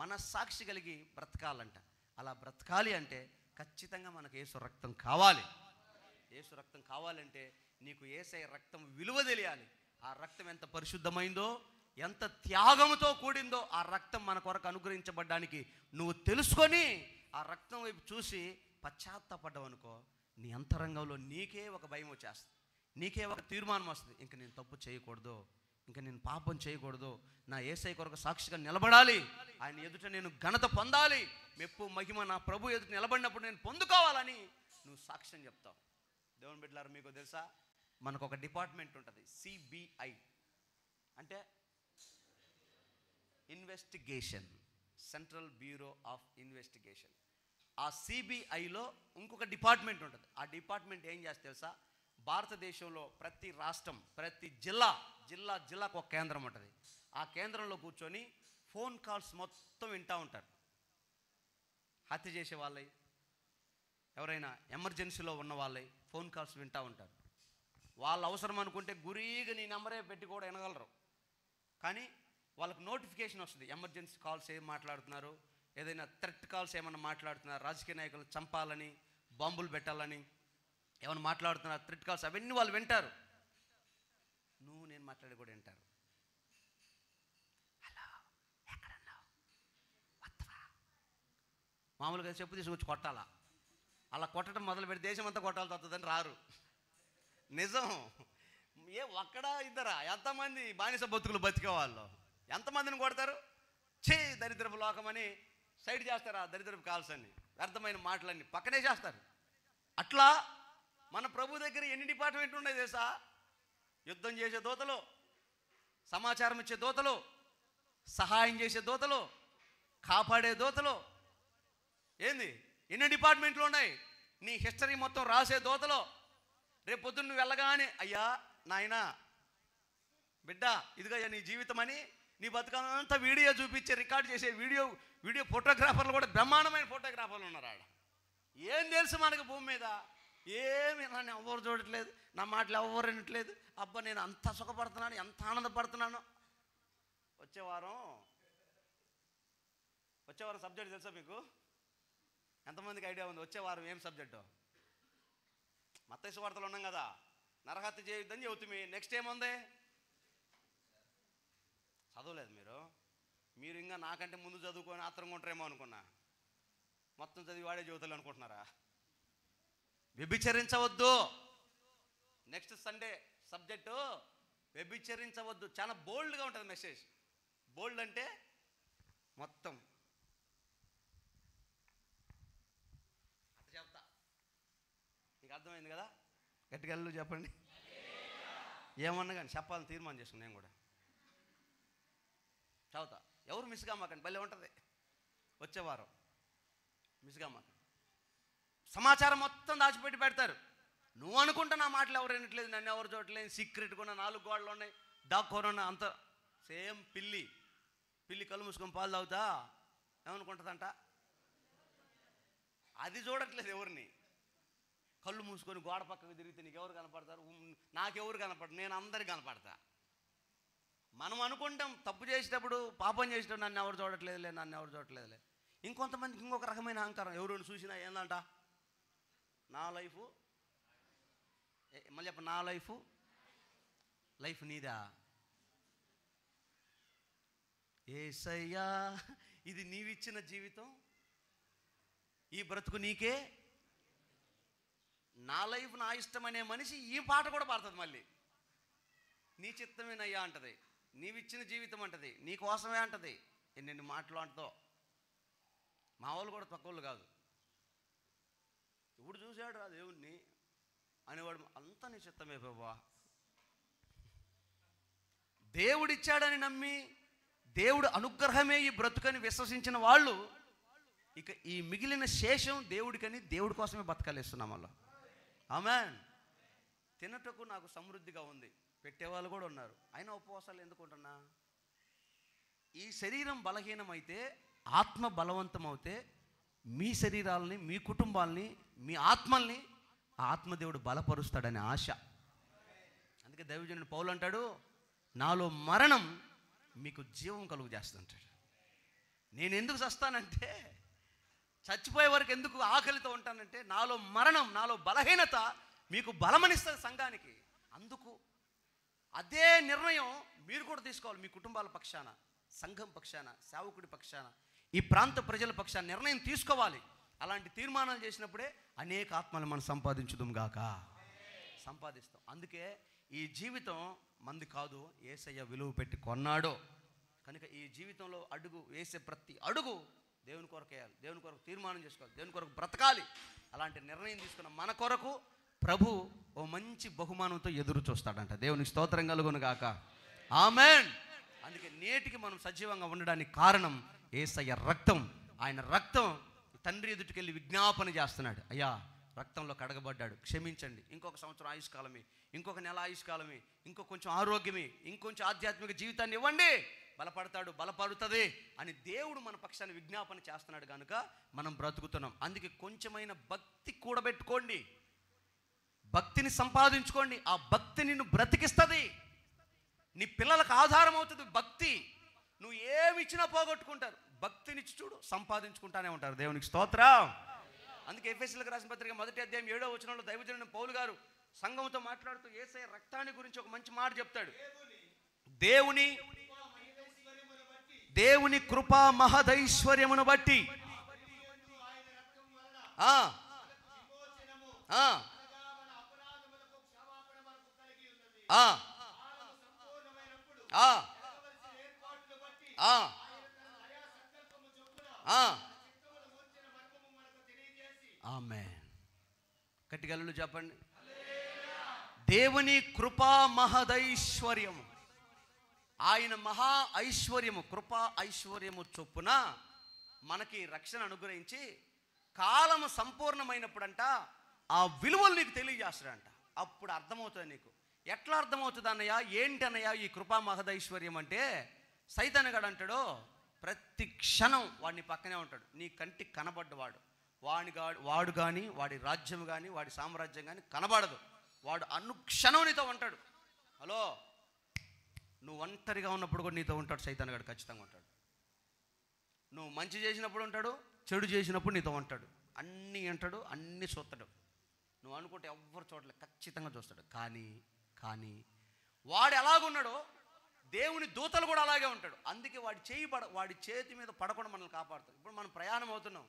మనస్సాక్షి కలిగి బ్రతకాలంట. అలా బ్రతకాలి అంటే ఖచ్చితంగా మనకు యేసు రక్తం కావాలి. యేసు రక్తం కావాలంటే నీకు యేసయ్య రక్తం విలువ తెలియాలి. ఆ రక్తం ఎంత పరిశుద్ధమైందో, ఎంత త్యాగముతో కూడిందో ఆ రక్తం మన కొరకు అనుగ్రహించబడ్డానికి నువ్వు తెలుసుకొని ఆ రక్తం వైపు చూసి పశ్చాత్తాపడ్డావు అనుకో, నీ అంతరంగంలో నీకే ఒక భయం వచ్చేస్తుంది, నీకే ఒక తీర్మానం వస్తుంది. ఇంక నేను తప్పు చేయకూడదు, ఇంకా నేను పాపం చేయకూడదు, నా యేసయ్య కొరకు సాక్షిగా నిలబడాలి, ఆయన ఎదుట నేను ఘనత పొందాలి, మెప్పు మహిమ నా ప్రభు ఎదుట నిలబడినప్పుడు నేను పొందుకోవాలని నువ్వు సాక్ష్యం చెప్తావు. దేవుని బిడ్డలారా, మీకు తెలుసా మనకు ఒక డిపార్ట్మెంట్ ఉంటుంది, సిబిఐ అంటే investigation, central bureau of investigation. ఆ సిబిఐలో ఇంకొక డిపార్ట్మెంట్ ఉంటుంది. ఆ డిపార్ట్మెంట్ ఏం చేస్తే తెలుసా, భారతదేశంలో ప్రతి రాష్ట్రం, ప్రతి జిల్లాకు ఒక కేంద్రం ఉంటుంది. ఆ కేంద్రంలో కూర్చొని ఫోన్ కాల్స్ మొత్తం వింటూ ఉంటారు. హత్య చేసే వాళ్ళవి, ఎవరైనా ఎమర్జెన్సీలో ఉన్న వాళ్ళవి ఫోన్ కాల్స్ వింటూ ఉంటారు. వాళ్ళు అవసరం అనుకుంటే గురీగా నీ నెంబరే పెట్టి కూడా వినగలరు. కానీ వాళ్ళకు నోటిఫికేషన్ వస్తుంది, ఎమర్జెన్సీ కాల్స్ ఏం మాట్లాడుతున్నారు, ఏదైనా థ్రెట్ కాల్స్ ఏమన్నా మాట్లాడుతున్నారు, రాజకీయ నాయకులు చంపాలని, బాంబులు పెట్టాలని, ఏమైనా మాట్లాడుతున్నారు, థ్రెట్ కాల్స్ అవన్నీ వాళ్ళు వింటారు. నువ్వు నేను మాట్లాడి కూడా వింటారు. హలో, ఎక్కడన్నావు, వస్తావా? మామూలుగా చెప్పు తీసుకొచ్చి కొట్టాలా. అలా కొట్టడం మొదలు పెడితే దేశం అంతా కొట్టాల్సి వస్తుందని రారు. నిజం. ఒక్కడా ఇద్దరా, ఎంతమంది బానిస బతుకులు బతికే వాళ్ళు ఎంతమందిని కొడతారు? చే దరిద్రపు లోకమని సైడ్ చేస్తారు. ఆ దరిద్రపు కాల్స్ అన్ని, వ్యర్థమైన మాటలన్నీ పక్కనే చేస్తారు. అట్లా మన ప్రభు దగ్గర ఎన్ని డిపార్ట్మెంట్లు ఉన్నాయి తెలుసా? యుద్ధం చేసే దూతలు, సమాచారం ఇచ్చే దూతలు, సహాయం చేసే దూతలు, కాపాడే దూతలు, ఏంది ఎన్ని డిపార్ట్మెంట్లు ఉన్నాయి. నీ హిస్టరీ మొత్తం రాసే దూతలు. రేపు పొద్దున్న నువ్వు వెళ్ళగానే, అయ్యా నాయనా బిడ్డ ఇదిగయ్యా నీ జీవితం అని నీ బతుకంతా వీడియో చూపించే, రికార్డ్ చేసే వీడియో ఫోటోగ్రాఫర్లు కూడా బ్రహ్మాండమైన ఫోటోగ్రాఫర్లు ఉన్నారు ఆడ. ఏం తెలుసు మనకు భూమి మీద? ఏమి నన్ను ఎవరు చూడట్లేదు, నా మాటలు ఎవరు వినట్లేదు. అబ్బా నేను అంత సుఖపడుతున్నాను, ఎంత ఆనందపడుతున్నాను. వచ్చే వారం సబ్జెక్ట్ తెలుసా మీకు? ఎంతమందికి ఐడియా ఉంది వచ్చే వారం ఏం సబ్జెక్టు? మత్తయి సువార్తలో ఉన్నాం కదా, నరహత్య చేయొద్దని చెబుతుంది. నెక్స్ట్ ఏముంది? చదవలేదు మీరు ఇంకా నాకంటే ముందు చదువుకొని ఆత్రంగా ఉంటారేమో అనుకున్నా. మొత్తం చదివి వాడే చెబుతారు అనుకుంటున్నారా? వ్యభిచరించవద్దు. నెక్స్ట్ సండే సబ్జెక్టు వ్యభిచరించవద్దు. చాలా బోల్డ్గా ఉంటుంది మెసేజ్. బోల్డ్ అంటే మొత్తం చెప్తా. నీకు అర్థమైంది కదా? గట్టిగా వెళ్ళు చెప్పండి. ఏమన్నా కానీ చెప్పాలని తీర్మానం చేసుకుని నేను కూడా చదువుతా. ఎవరు మిస్ కామాకండి, భలే ఉంటుంది. వచ్చే వారం మిస్ కామాకండి. సమాచారం మొత్తం దాచిపెట్టి పెడతారు. నువ్వు అనుకుంటా నా మాటలు ఎవరు వినట్లేదు, నన్ను ఎవరు చూడట్లేదు, సీక్రెట్గా ఉన్న 4 గోడలు ఉన్నాయి, దాక్కోరున్న అంత సేమ్ పిల్లి కళ్ళు మూసుకొని పాలు తాగుతా ఏమనుకుంటుందంట? అది చూడట్లేదు ఎవరిని. కళ్ళు మూసుకొని గోడ పక్కకు తిరిగితే నీకు ఎవరు కనపడతారు? నాకెవరు కనపడరు, నేను అందరికి కనపడతా. మనం అనుకుంటాం తప్పు చేసేటప్పుడు, పాపం చేసేటప్పుడు నన్ను ఎవరు చూడట్లేదులే. ఇంకొంతమందికి ఇంకొక రకమైన అహంకారం. ఎవరు చూసినా ఏందంట, నా లైఫ్ మళ్ళీ చెప్ప, నా లైఫ్ నీదా? యేసయ్యా ఇది నీవిచ్చిన జీవితం, ఈ బ్రతుకు నీకే, నా లైఫ్ నా ఇష్టం అనే మనిషి ఈ పాట కూడా పాడుతుంది. మళ్ళీ నీ చిత్తమేనయ్యా అంటది, నీవిచ్చిన జీవితం అంటది, నీ కోసమే అంటది. ఎన్నెన్ని మాటలు అంటదో. మా వాళ్ళు కూడా తక్కువ వాళ్ళు కాదు. ఇప్పుడు చూశాడు రా దేవుణ్ణి అనేవాడు, అంతా నీ చిత్తమే బాబా. దేవుడిచ్చాడని నమ్మి, దేవుడు అనుగ్రహమే ఈ బ్రతుకని విశ్వసించిన వాళ్ళు ఇక ఈ మిగిలిన శేషం దేవుడికని, దేవుడి కోసమే బతకాలేస్తున్నాం వాళ్ళు. ఆమేన్. తినటకు నాకు సమృద్ధిగా ఉంది పెట్టేవాళ్ళు కూడా ఉన్నారు. అయినా ఉపవాసాలు ఎందుకుంటున్నా? ఈ శరీరం బలహీనమైతే, ఆత్మ బలవంతం అవుతే మీ శరీరాలని, మీ కుటుంబాలని, మీ ఆత్మల్ని ఆ ఆత్మదేవుడు బలపరుస్తాడనే ఆశ. అందుకే దైవజనుడు పౌలు అంటాడు, నాలో మరణం మీకు జీవం కలుగు చేస్తుంటాడు. నేను ఎందుకు చస్తానంటే, చచ్చిపోయే వరకు ఎందుకు ఆకలితో ఉంటానంటే, నాలో మరణం, నాలో బలహీనత మీకు బలమనిస్తుంది సంఘానికి. అందుకు అదే నిర్ణయం మీరు కూడా తీసుకోవాలి. మీ కుటుంబాల పక్షాన, సంఘం పక్షాన, సేవకుడి పక్షాన, ఈ ప్రాంత ప్రజల పక్షాన నిర్ణయం తీసుకోవాలి. అలాంటి తీర్మానాలు చేసినప్పుడే అనేక ఆత్మలు మనం సంపాదించుదాం గాక. సంపాదిస్తాం. అందుకే ఈ జీవితం మంది కాదు, యేసయ్య విలువ పెట్టి కొన్నాడో. కనుక ఈ జీవితంలో అడుగు వేసే ప్రతి అడుగు దేవుని కొరకు వేయాలి, దేవుని కొరకు తీర్మానం చేసుకోవాలి, దేవుని కొరకు బ్రతకాలి. అలాంటి నిర్ణయం తీసుకున్న మన కొరకు ప్రభు ఓ మంచి బహుమానంతో ఎదురు చూస్తాడంట. దేవునికి స్తోత్రం కలుగును గాక. ఆమేన్. అందుకే నేటికి మనం సజీవంగా ఉండడానికి కారణం యేసయ్య రక్తం. ఆయన రక్తం తండ్రి ఎదుటికెళ్ళి విజ్ఞాపన చేస్తున్నాడు, అయ్యా రక్తంలో కడగబడ్డాడు, క్షమించండి. ఇంకొక సంవత్సరం ఆయుష్కాలమే, ఇంకొక నెల ఆయుష్కాలమే, కొంచెం ఆరోగ్యమే, ఇంకొంచెం ఆధ్యాత్మిక జీవితాన్ని ఇవ్వండి, బలపడుతుంది అని దేవుడు మన పక్షాన్ని విజ్ఞాపన చేస్తున్నాడు. కనుక మనం బ్రతుకుతున్నాం. అందుకే కొంచెమైన భక్తి కూడబెట్టుకోండి, భక్తిని సంపాదించుకోండి. ఆ భక్తి నిన్ను బ్రతికిస్తుంది, నీ పిల్లలకు ఆధారం అవుతుంది భక్తి. నువ్వు ఏమి ఇచ్చినా పోగొట్టుకుంటారు, భక్తినిచ్చి చూడు సంపాదించుకుంటానే ఉంటారు. దేవునికి స్తోత్రం. అందుకే ఎఫెసీయులకు రాసిన పత్రిక 1వ అధ్యాయం 7వ వచనంలో దైవజనుడు పౌలు గారు సంఘంతో మాట్లాడుతూ యేసయ్య రక్తాన్ని గురించి ఒక మంచి మాట చెప్తాడు. దేవుని కృపా మహదైశ్వర్యమును బట్టి ఆమేన్. గట్టిగా చెప్పండి. దేవుని కృపా మహదైశ్వర్యము, ఆయన మహా ఐశ్వర్యము, కృపా ఐశ్వర్యము చొప్పున మనకి రక్షణ అనుగ్రహించి కాలము సంపూర్ణమైనప్పుడంట ఆ విలువలు నీకు తెలియజేస్తాడంట. అప్పుడు అర్థమవుతుంది నీకు. ఎట్లా అర్థమవుతుంది అన్నయ్య, ఏంటి అన్నయ్య ఈ కృపా మహదైశ్వర్యం అంటే? సైతానుగాడు అంటాడు ప్రతి క్షణం వాడిని పక్కనే ఉంటాడు, నీ కంటికి కనబడ్డవాడు వాడు కానీ వాడి రాజ్యం కానీ వాడి సామ్రాజ్యం కానీ కనబడదు. వాడు అనుక్షణం నీతో ఉంటాడు. హలో, నువ్వు ఒంటరిగా ఉన్నప్పుడు కూడా నీతో ఉంటాడు సైతానుగాడు, ఖచ్చితంగా ఉంటాడు. నువ్వు మంచి చేసినప్పుడు ఉంటాడు, చెడు చేసినప్పుడు నీతో ఉంటాడు. అన్నీ అంటాడు, అన్నీ చూస్తాడు. నువ్వు అనుకుంటే ఎవ్వరు చూడలేదు, ఖచ్చితంగా చూస్తాడు. కానీ వాడు ఎలాగున్నాడో దేవుని దూతలు కూడా అలాగే ఉంటాడు. అందుకే వాడి చేతి మీద పడకుండా మనల్ని కాపాడుతాడు. ఇప్పుడు మనం ప్రయాణం అవుతున్నాం,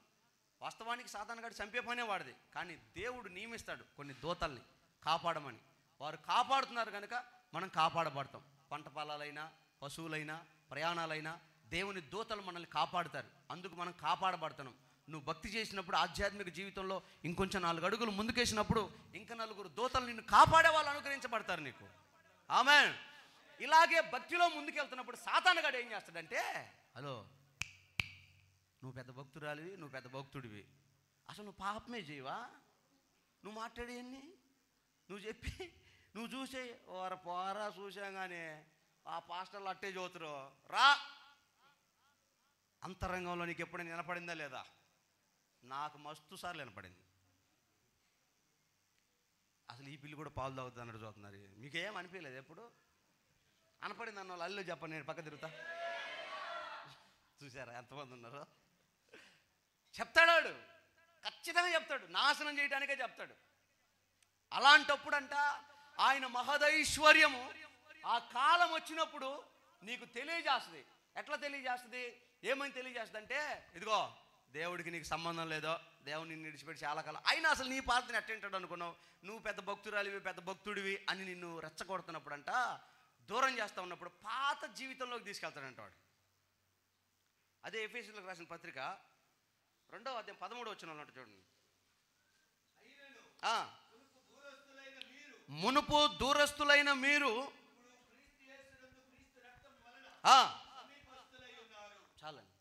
వాస్తవానికి సాతానుగాడు చంపే పనే వాడిది, కానీ దేవుడు నియమిస్తాడు కొన్ని దూతల్ని కాపాడమని. వారు కాపాడుతున్నారు కనుక మనం కాపాడబడతాం. పంట పొలాలైనా పశువులైనా ప్రయాణాలైనా దేవుని దూతలు మనల్ని కాపాడుతారు. అందుకు మనం కాపాడబడుతున్నాం. నువ్వు భక్తి చేసినప్పుడు ఆధ్యాత్మిక జీవితంలో ఇంకొంచెం 4 అడుగులు ముందుకేసినప్పుడు ఇంకా 4 దూతలు నిన్ను కాపాడే వాళ్ళు అనుగ్రహించబడతారు నీకు. ఆమేన్. ఇలాగే భక్తిలో ముందుకెళ్తున్నప్పుడు సాతానుగాడు ఏం చేస్తాడంటే, హలో నువ్వు పెద్ద భక్తురాలివి, నువ్వు పెద్ద భక్తుడివి, అసలు నువ్వు పాపమే చేయవా, నువ్వు మాట్లాడేయన్ని నువ్వు చెప్పి నువ్వు చూసే పోరా చూసాగానే ఆ పాస్టర్లు అట్టే చదువుతారు రా. అంతరంగంలో నీకు ఎప్పుడైనా వినపడిందా లేదా? నాకు మస్తు సార్లు వినపడింది. అసలు ఈ పిల్లి కూడా పాలు తాగుతుంది అన్నట్టు చూస్తున్నారు. మీకేం అనిపించలేదు ఎప్పుడు? అనపడింది అన్న వాళ్ళు అల్లు చెప్పండి, నేను పక్క తిరుగుతా. చూసారా ఎంతమంది ఉన్నారు? చెప్తాడు, ఖచ్చితంగా చెప్తాడు, నాశనం చేయడానికే చెప్తాడు. అలాంటప్పుడంట ఆయన మహదైశ్వర్యము ఆ కాలం వచ్చినప్పుడు నీకు తెలియజేస్తుంది. ఎట్లా తెలియజేస్తుంది? ఏమని తెలియజేస్తుంది అంటే, ఇదిగో దేవుడికి నీకు సంబంధం లేదో, దేవుని నిన్ను విడిచిపెట్టి చాలా కాలం అయినా అసలు నీ పాత్రని ఎట్టేంటాడు అనుకున్నావు, నువ్వు పెద్ద భక్తురాలివి పెద్ద భక్తుడివి అని నిన్ను రెచ్చగొడుతున్నప్పుడంట, దూరం చేస్తూ ఉన్నప్పుడు పాత జీవితంలోకి తీసుకెళ్తాడంట వాడు. అదే ఎఫెసీయులకు రాసిన పత్రిక 2వ అధ్యాయం 13వ వచనంలో ఉంటుంది చూడండి. మునుపు దూరస్తులైన మీరు చాలండి.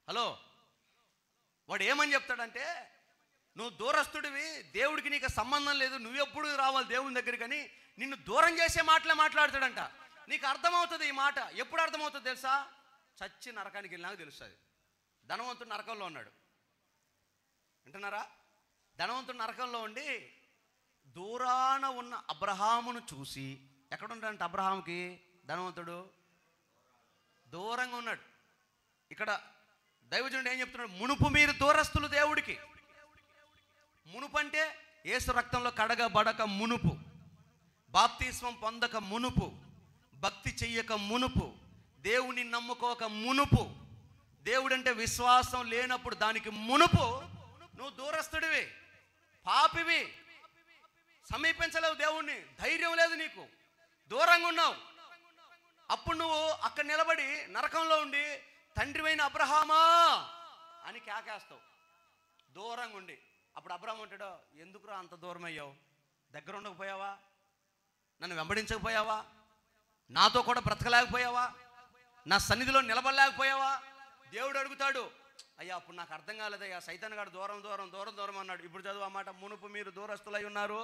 హలో, వాడు ఏమని చెప్తాడంటే, నువ్వు దూరస్తుడివి, దేవుడికి నీకు సంబంధం లేదు, నువ్వెప్పుడు రావాలి దేవుని దగ్గరికి అని నిన్ను దూరం చేసే మాటలే మాట్లాడతాడంట. నీకు అర్థమవుతుంది ఈ మాట. ఎప్పుడు అర్థమవుతుంది తెలుసా? చచ్చి నరకానికి వెళ్ళినాక తెలుస్తుంది. ధనవంతుడు నరకంలో ఉన్నాడు, వింటున్నారా? ధనవంతుడు నరకంలో ఉండి దూరాన ఉన్న అబ్రహామును చూసి, ఎక్కడుంటాడంట అబ్రహాంకి? ధనవంతుడు దూరంగా ఉన్నాడు. ఇక్కడ దైవజనుడు ఏం చెప్తున్నాడు? మునుపు మీరు దూరస్తులు దేవుడికి. మునుపు అంటే యేసు రక్తంలో కడగబడక మునుపు, బాప్తిస్మం పొందక మునుపు, భక్తి చెయ్యక మునుపు, దేవుని నమ్ముకోక మునుపు, దేవుడంటే విశ్వాసం లేనప్పుడు దానికి మునుపు నువ్వు దూరస్తుడివి, పాపివి, సమీపించలేవు దేవుణ్ణి, ధైర్యం లేదు నీకు, దూరంగా ఉన్నావు. అప్పుడు నువ్వు అక్కడ నిలబడి నరకంలో ఉండి తండ్రివైన అబ్రహామా అని కేకేస్తావు దూరంగా ఉండి. అప్పుడు అబ్రహాం అంటాడు, ఎందుకురా అంత దూరం అయ్యావు? దగ్గర ఉండకపోయావా? నన్ను వెంబడించకపోయావా? నాతో కూడా బ్రతకలేకపోయావా? నా సన్నిధిలో నిలబడలేకపోయావా? దేవుడు అడుగుతాడు. అయ్యా అప్పుడు నాకు అర్థం కాలేదయ్యా, సైతానుగాడు దూరం దూరం దూరం దూరం అన్నాడు. ఇప్పుడు చదువు ఆ మాట. మునుపు మీరు దూరస్తులై ఉన్నారు,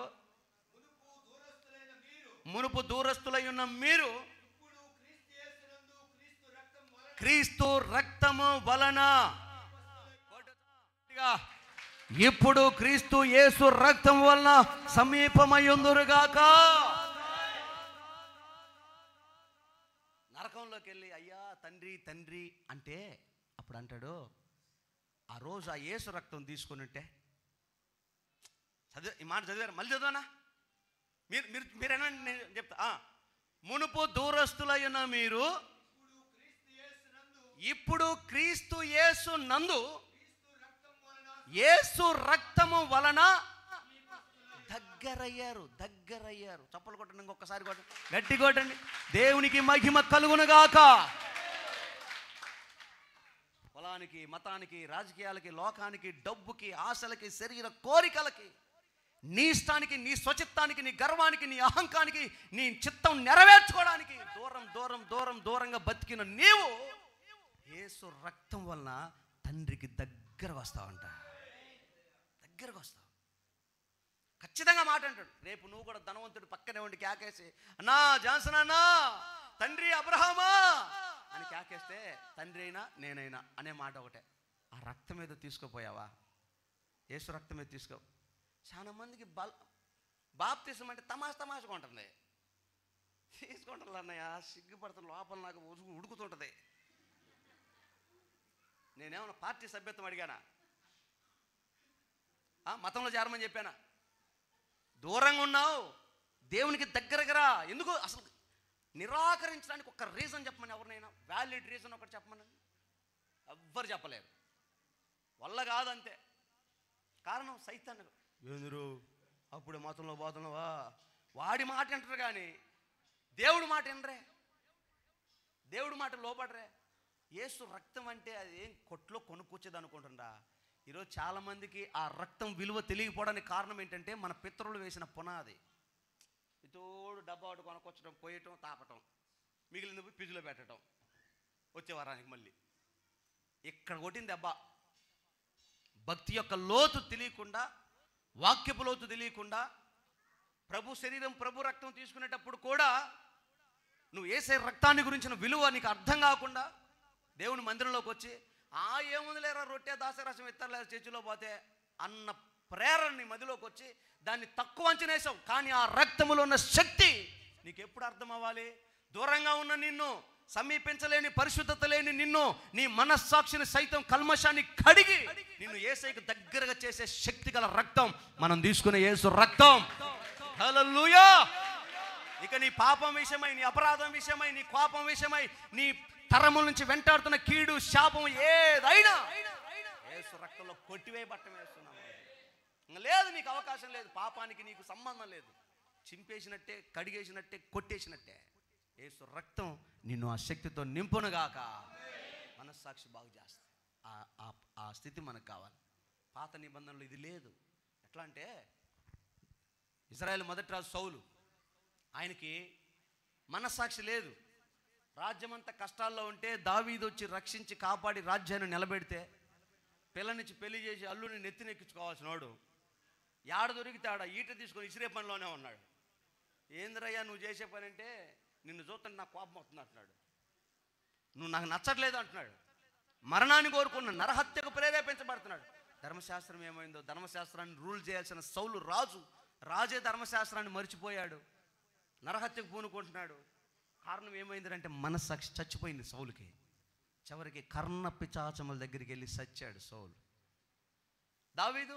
మునుపు దూరస్తులై ఉన్న మీరు క్రీస్తు రక్తము వలన, ఇప్పుడు క్రీస్తు యేసు రక్తం వలన సమీపమయ్యుందురుగాక. నరకంలోకి వెళ్ళి అయ్యా తండ్రి తండ్రి అంటే అప్పుడు అంటాడు, ఆ రోజు ఆ యేసు రక్తం తీసుకుని ఉంటే ఈ మాట చదివారు, మళ్ళీ చదవనా? మీరు మీరు మీరేనా? నేను చెప్తా. మునుపు దూరస్తులైన మీరు ఇప్పుడు క్రీస్తు యేసు నందు యేసు రక్తము వలన దగ్గరయ్యారు. చప్పలు కొట్టండి, ఇంకొకసారి కొట్టండి, గట్టి కొట్టండి. దేవునికి మహిమ కలుగునుగాక. పొలానికి, మతానికి, రాజకీయాలకి, లోకానికి, డబ్బుకి, ఆశలకి, శరీర కోరికలకి, నీ ఇష్టానికి, నీ స్వచిత్తానికి, నీ గర్వానికి, నీ అహంకానికి, నీ చిత్తం నెరవేర్చుకోవడానికి దూరంగా బతికిన నీవు యేసు రక్తం వలన తండ్రికి దగ్గరకు వస్తావంట. దగ్గరకు వస్తావు. ఖచ్చితంగా మాట అంటాడు. రేపు నువ్వు కూడా ధనవంతుడు పక్కనే ఉండి కేకేసి, అన్నా జాన్సన్ అన్నా, తండ్రి అబ్రహామా అని కేకేస్తే, తండ్రి అయినా నేనైనా అనే మాట ఒకటే. ఆ రక్తం మీద తీసుకోపోయావా? యేసు రక్తం మీద తీసుకో. చాలా మందికి బాప్తిసం అంటే తమాషగా ఉంటుంది. తీసుకుంటారు అన్నయ్య, సిగ్గుపడుతున్న లోపల నాకు ఉడుకుతుంటుంది. నేనేమన్నా పార్టీ సభ్యత్వం అడిగానా? మతంలో చేరమని చెప్పానా? దూరంగా ఉన్నావు, దేవునికి దగ్గరగా రా. ఎందుకు? అసలు నిరాకరించడానికి ఒక రీజన్ చెప్పమని, ఎవరినైనా వ్యాలిడ్ రీజన్ ఒకటి చెప్పమని ఎవ్వరు చెప్పలేరు. వల్ల కాదంతే. కారణం సైతాన్ని. ఎందురు అప్పుడు మతంలో పోతున్నావా? వాడి మాట వింటారు కానీ దేవుడి మాట వినరే, దేవుడి మాట లోపడరే. యేసు రక్తం అంటే అది ఏం కొట్లో కొనుక్కొచ్చేది అనుకుంటుందా? ఈరోజు చాలామందికి ఆ రక్తం విలువ తెలియకపోవడానికి కారణం ఏంటంటే మన పితరులు వేసిన పునాది. తోడు డబ్బా ఒకటి కొనుక్కొచ్చడం, పోయటం, తాపటం, మిగిలిన పిజులో పెట్టడం, వచ్చే వారానికి మళ్ళీ ఇక్కడ కొట్టింది దెబ్బ. భక్తి యొక్క లోతు తెలియకుండా, వాక్యపు లోతు తెలియకుండా, ప్రభు శరీరం, ప్రభు రక్తం తీసుకునేటప్పుడు కూడా నువ్వు యేసే రక్తాన్ని గురించిన విలువ నీకు అర్థం కాకుండా దేవుని మందిరంలోకి వచ్చి, ఏముందిలేరా రొట్టె దాసరసం ఇత్తర్లేదు చర్చిలో పోతే అన్న ప్రేరణని మదిలోకి వచ్చి దాన్ని తక్కువ అంచనేసావు. కానీ ఆ రక్తములో ఉన్న శక్తి నీకు ఎప్పుడు అర్థం అవ్వాలి? దూరంగా ఉన్న నిన్ను, సమీపించలేని, పరిశుద్ధత లేని నిన్ను, నీ మనస్సాక్షిని సైతం కల్మషాన్ని కడిగి నిన్ను యేసయ్యకు దగ్గరగా చేసే శక్తి గల రక్తం మనం తీసుకునే యేసు రక్తం. హల్లెలూయా. ఇక నీ పాపం విషయమై, నీ అపరాధం విషయమై, నీ కోపం విషయమై, నీ తరముల నుంచి వెంటాడుతున్న కీడు, శాపం ఏదైనా యేసు రక్తంలో కొట్టివేయబట్టం వేస్తున్నాము. లేదు, నీకు అవకాశం లేదు. పాపానికి నీకు సంబంధం లేదు. చింపేసినట్టే, కడిగేసినట్టే, కొట్టేసినట్టే. యేసు రక్తం నిన్ను ఆ శక్తితో నింపునుగాక. మనస్సాక్షి బాగు చేస్తుంది. ఆ స్థితి మనకు కావాలి. పాత నిబంధనలు ఇది లేదు. ఎట్లా అంటే, ఇశ్రాయేలు మొదటి రాజు సౌలు, ఆయనకి మనస్సాక్షి లేదు. రాజ్యమంతా కష్టాల్లో ఉంటే దావీదు వచ్చి రక్షించి కాపాడి రాజ్యాన్ని నిలబెడితే, పిల్లనిచ్చి పెళ్లి చేసి అల్లుని నెత్తినెక్కించుకోవాల్సిన వాడు యాడ దొరికితే ఆడ ఈట తీసుకొని ఇసిరే పనిలోనే ఉన్నాడు. ఏంద్రయ్యా నువ్వు చేసే పని అంటే, నిన్ను చూస్తుంటే నాకు కోపం వస్తుంది అంటున్నాడు. నువ్వు నాకు నచ్చట్లేదు అంటున్నాడు. మరణాన్ని కోరుకున్న నరహత్యకు ప్రేరేపించబడుతున్నాడు. ధర్మశాస్త్రం ఏమైందో? ధర్మశాస్త్రాన్ని రూల్ చేయాల్సిన సౌలు రాజే ధర్మశాస్త్రాన్ని మర్చిపోయాడు, నరహత్యకు పూనుకుంటున్నాడు. కారణం ఏమైందంటే మనస్సాక్షి చచ్చిపోయింది సౌలుకి. చివరికి కర్ణ పిచాచముల దగ్గరికి వెళ్ళి చచ్చాడు సౌలు. దావీదు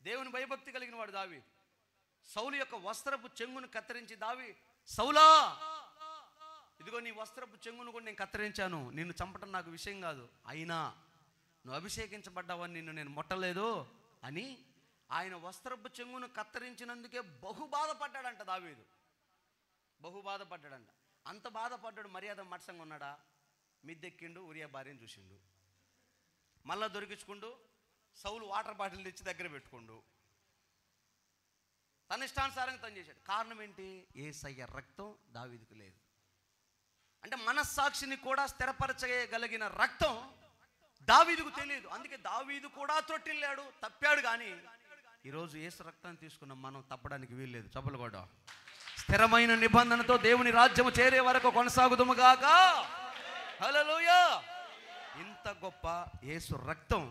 దేవుని భయభక్తి కలిగిన వాడు. దావీదు సౌలు యొక్క వస్త్రపు చెంగును కత్తిరించి, సౌలా, ఇదిగో నీ వస్త్రపు చెంగును కూడా నేను కత్తిరించాను, నిన్ను చంపటం నాకు విషయం కాదు, అయినా నువ్వు అభిషేకించబడ్డావని నిన్ను నేను ముట్టలేదు అని ఆయన వస్త్రపు చెంగును కత్తిరించినందుకే బహు బాధపడ్డాడంట దావీదు. బహు బాధపడ్డాడంట. అంత బాధపడ్డాడు. మర్యాద మట్సంగా ఉన్నాడా? మిద్దెక్కిండు, ఉరియా భార్యను చూసిండు, మళ్ళా దొరికించుకుంటూ సౌలు వాటర్ బాటిల్ తెచ్చి దగ్గర పెట్టుకుండు, తన ఇష్టానుసారంగా తను చేశాడు. కారణం ఏంటి? యేసయ్య రక్తం దావీదుకు లేదు. అంటే మనస్సాక్షిని కూడా స్థిరపరచగలిగిన రక్తం దావీదుకు తెలియదు. అందుకే దావీదు కూడా త్రొట్టిల్లాడు, తప్పాడు. కానీ ఈరోజు యేసు రక్తాన్ని తీసుకున్నాం, మనం తప్పడానికి వీల్లేదు. చప్పలు కూడా స్థిరమైన నిబంధనతో దేవుని రాజ్యము చేరే వరకు కొనసాగుదుముగాక. హల్లెలూయా. ఇంత గొప్ప యేసు రక్తం,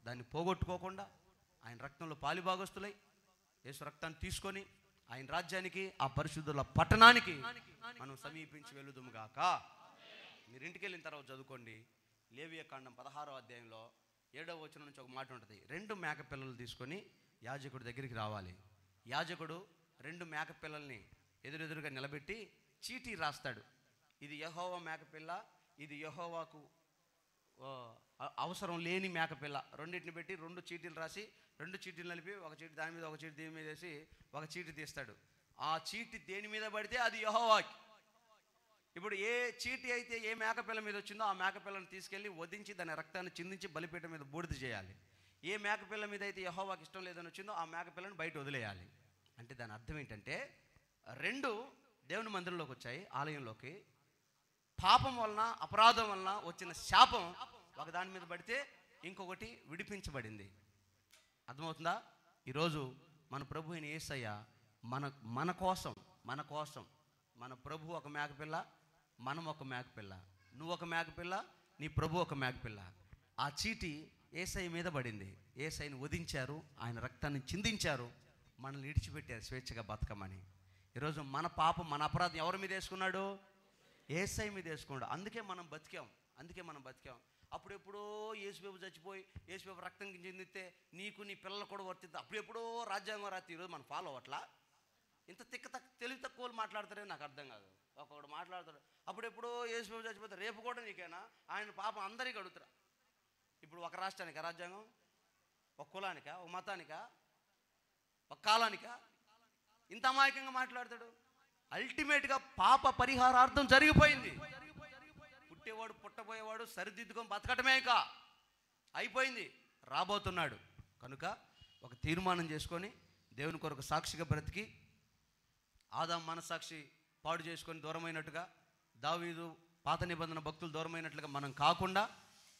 దాన్ని పోగొట్టుకోకుండా ఆయన రక్తంలో పాలిభాగస్తులై యేసు రక్తాన్ని తీసుకొని ఆయన రాజ్యానికి, ఆ పరిశుద్ధుల పట్టణానికి మనం సమీపించి వెళుదుముగాక. మీరు ఇంటికి వెళ్ళిన తర్వాత చదువుకోండి. లేవియకాండం 16వ అధ్యాయంలో 7వ వచనం నుంచి ఒక మాట ఉంటుంది. 2 మేక పిల్లలు తీసుకొని యాజకుడి దగ్గరికి రావాలి. యాజకుడు 2 మేకపిల్లల్ని ఎదురెదురుగా నిలబెట్టి చీటీ రాస్తాడు. ఇది యెహోవా మేకపిల్ల, ఇది యెహోవాకు అవసరం లేని మేకపిల్ల. రెండింటిని పెట్టి 2 చీటీలు రాసి 2 చీటీలు నలిపి ఒక చీటి దాని మీద, ఒక చీటి దీని మీద వేసి ఒక చీటి తీస్తాడు. ఆ చీటి దేని మీద పడితే అది యెహోవాకి. ఇప్పుడు ఏ చీటి అయితే ఏ మేకపిల్ల మీద వచ్చిందో ఆ మేకపిల్లను తీసుకెళ్ళి వధించి దాని రక్తాన్ని చిందించి బలిపీఠం మీద బూడిద చేయాలి. ఏ మేకపిల్ల మీద అయితే యెహోవాకి ఇష్టం లేదని వచ్చిందో ఆ మేకపిల్లను బయట వదిలేయాలి. అంటే దాని అర్థం ఏంటంటే 2 దేవుని మందిరంలోకి వచ్చాయి, ఆలయంలోకి. పాపం వలన, అపరాధం వలన వచ్చిన శాపం ఒకదాని మీద పడితే ఇంకొకటి విడిపించబడింది. అర్థమవుతుందా? ఈరోజు మన ప్రభు అయిన యేసయ్య మన కోసం మన ప్రభు ఒక మేకపిల్ల, మనం ఒక మేకపిల్ల. నువ్వు ఒక మేకపిల్ల, నీ ప్రభు ఒక మేకపిల్ల. ఆ చీటి యేసయ్య మీద పడింది. యేసయ్యను వధించారు, ఆయన రక్తాన్ని చిందించారు, మనల్ని విడిచిపెట్టారు స్వేచ్ఛగా బతకమని. ఈరోజు మన పాపం, మన అపరాధం ఎవరి మీద వేసుకున్నాడు? యేసయ్య మీద వేసుకున్నాడు. అందుకే మనం బతికాం. అప్పుడెప్పుడో యేసుబాబు చచ్చిపోయి యేసుబాబు రక్తం చెందితే నీకు నీ పిల్లలు కూడా వర్తిద్దా, అప్పుడెప్పుడో రాజ్యాంగం రాత్రి ఈరోజు మనం ఫాలో అవ్వట్లా. ఇంత తెలివి తక్కువలు మాట్లాడతారే నాకు అర్థం కాదు. ఒక్కొక్కడు మాట్లాడతాడు, అప్పుడెప్పుడో యేసుబాబు చచ్చిపోతే రేపు కూడా నీకేనా? ఆయన పాపం అందరికీ అడుగుతారా? ఇప్పుడు ఒక రాష్ట్రానికా రాజ్యాంగం? ఒక కులానికా? ఒక మతానికా? ఒక కాలానికా? ఇంత అమాయకంగా మాట్లాడతాడు. అల్టిమేట్గా పాప పరిహారార్థం జరిగిపోయింది. పుట్టేవాడు పుట్టబోయేవాడు సరిదిద్దుకొని బతకటమే ఇక అయిపోయింది. రాబోతున్నాడు కనుక ఒక తీర్మానం చేసుకొని దేవుని కొరకు సాక్షిగా బ్రతికి, ఆదాము మనసాక్షి పాడు చేసుకొని దూరమైనట్టుగా, దావీదు పాత నిబంధన భక్తులు దూరమైనట్లుగా మనం కాకుండా,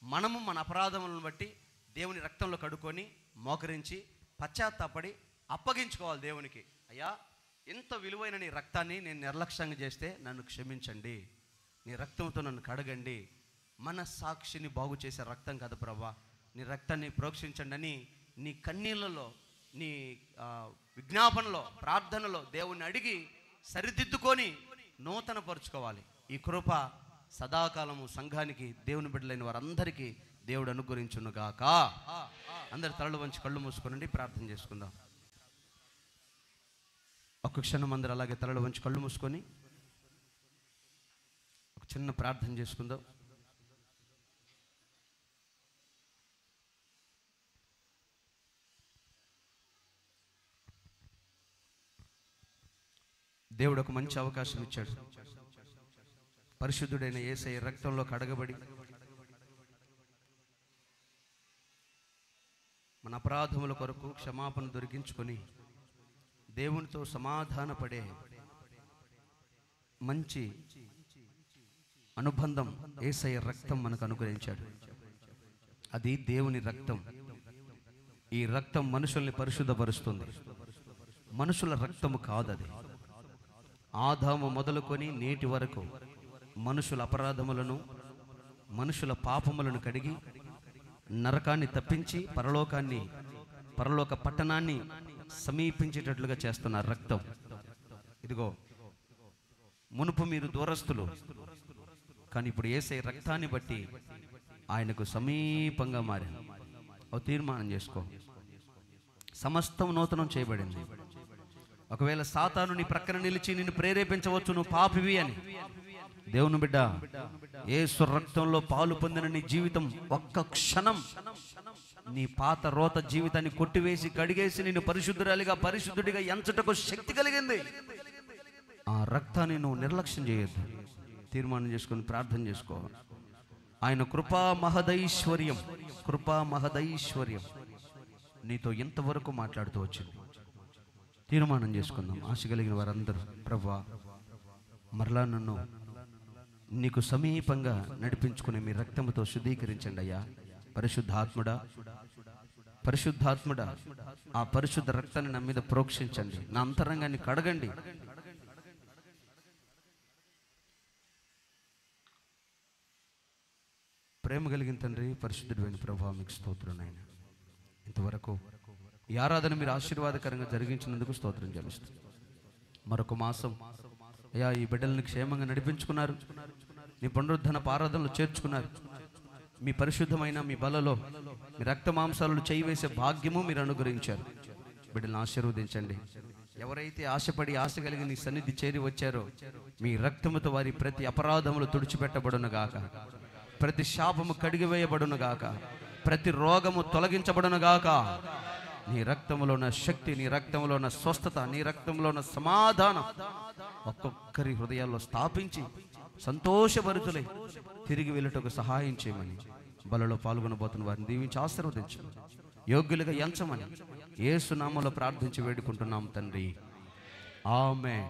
మనము మన అపరాధములను బట్టి దేవుని రక్తంలో కడుక్కొని మోకరించి పశ్చాత్తాపడి అప్పగించుకోవాలి దేవునికి. అయ్యా, ఇంత విలువైన నీ రక్తాన్ని నేను నిర్లక్ష్యంగా చేస్తే నన్ను క్షమించండి, నీ రక్తంతో నన్ను కడగండి. మన సాక్షిని బాగు చేసే రక్తం కదా ప్రభా, నీ రక్తాన్ని ప్రోక్షించండి అని నీ కన్నీళ్ళలో, నీ విజ్ఞాపనలో, ప్రార్థనలో దేవుణ్ణి అడిగి సరిదిద్దుకొని నూతన పరుచుకోవాలి. ఈ కృప సదాకాలము సంఘానికి, దేవుని బిడ్డలైన వారందరికీ దేవుడు అనుగ్రహించునుగాక. అందరు తలలు వంచి కళ్ళు మూసుకొనండి, ప్రార్థన చేసుకుందాం. ఒక క్షణం అందరూ అలాగే తలలు వంచి కళ్ళు మూసుకొని ఒక చిన్న ప్రార్థన చేసుకుందాం. దేవుడు ఒక మంచి అవకాశం ఇచ్చాడు. పరిశుద్ధుడైన యేసయ్య రక్తంలో కడగబడి మన అపరాధముల కొరకు క్షమాపణ దొరికించుకొని దేవునితో సమాధానపడే మంచి అనుబంధం యేసయ్య రక్తం మనకు అనుగ్రహించాడు. అది దేవుని రక్తం. ఈ రక్తం మనుషుల్ని పరిశుద్ధపరుస్తుంది. మనుషుల రక్తము కాదది. ఆదాము మొదలుకొని నేటి వరకు మనుషుల అపరాధములను, మనుషుల పాపములను కడిగి నరకాన్ని తప్పించి పరలోక పట్టణాన్ని సమీపించేటట్లుగా చేస్తున్న రక్తం. ఇదిగో, మునుపు మీరు దూరస్తులు, కానీ ఇప్పుడు యేసయ్య రక్తాన్ని బట్టి ఆయనకు సమీపంగా మారారు. ఓ తీర్మానం చేసుకో. సమస్తం నూతనం చేయబడింది. ఒకవేళ సాతాను నీ ప్రక్కన నిలిచి నిన్ను ప్రేరేపించవచ్చు, నువ్వు పాపివి అని. దేవుని బిడ్డ, యేసు రక్తంలో పాలు పొందిన నీ జీవితం ఒక్క క్షణం నీ పాత రోత జీవితాన్ని కొట్టివేసి కడిగేసి నిన్ను పరిశుద్ధుడిగా ఎంచటకు శక్తి కలిగింది. ఆ రక్తాన్ని నువ్వు నిర్లక్ష్యం చేయొద్దు. తీర్మానం చేసుకొని ప్రార్థన చేసుకో. ఆయన కృపా మహదైశ్వర్యం నీతో ఇంతవరకు మాట్లాడుతూ వచ్చింది. తీర్మానం చేసుకుందాం. ఆశ కలిగిన వారందరూ, ప్రభువా, మరలా నన్ను నీకు సమీపంగా నడిపించుకుని మీ రక్తముతో శుద్ధీకరించండి అయ్యా. పరిశుద్ధాత్ముడా, ఆ పరిశుద్ధ రక్తాన్ని నా మీద ప్రోక్షించండి. నా అంతరంగాన్ని కడగండి. ప్రేమ కలిగిన తండ్రి, పరిశుద్ధుడైన ప్రభువా, మీకు స్తోత్రం నాయనా. ఇంతవరకు ఈ ఆరాధన మీరు ఆశీర్వాదకరంగా జరిగించినందుకు స్తోత్రం చెల్లిస్తాం. మరొక మాసం అయ్యా, ఈ బిడ్డల్ని క్షేమంగా నడిపించుకున్నారు. నీ పునరుద్ధరణ ఆరాధనలు చేర్చుకున్నారు. మీ పరిశుద్ధమైన మీ బలలో మీ రక్త మాంసాలను చేయివేసే భాగ్యము మీరు అనుగ్రహించారు. బిడ్డలను ఆశీర్వదించండి. ఎవరైతే ఆశపడి ఆశ కలిగి నీ సన్నిధి చేరి వచ్చారో మీ రక్తముతో వారి ప్రతి అపరాధములు తుడిచిపెట్టబడును గాక, ప్రతి శాపము కడిగివేయబడును గాక, ప్రతి రోగము తొలగించబడును గాక. నీ రక్తంలో ఉన్న శక్తి, నీ రక్తంలో ఉన్న స్వస్థత, నీ రక్తంలో ఉన్న సమాధానం ఒక్కొక్కరి హృదయాల్లో స్థాపించి సంతోషభరితులై తిరిగి వెళ్ళుటకు సహాయం చేయమని, బలలో పాల్గొనబోతున్న వారిని దీవించి ఆశీర్వదించు, యోగ్యులుగా ఎంచమని యేసు నామములో ప్రార్థించి వేడుకుంటున్నాం తండ్రి. ఆమేన్.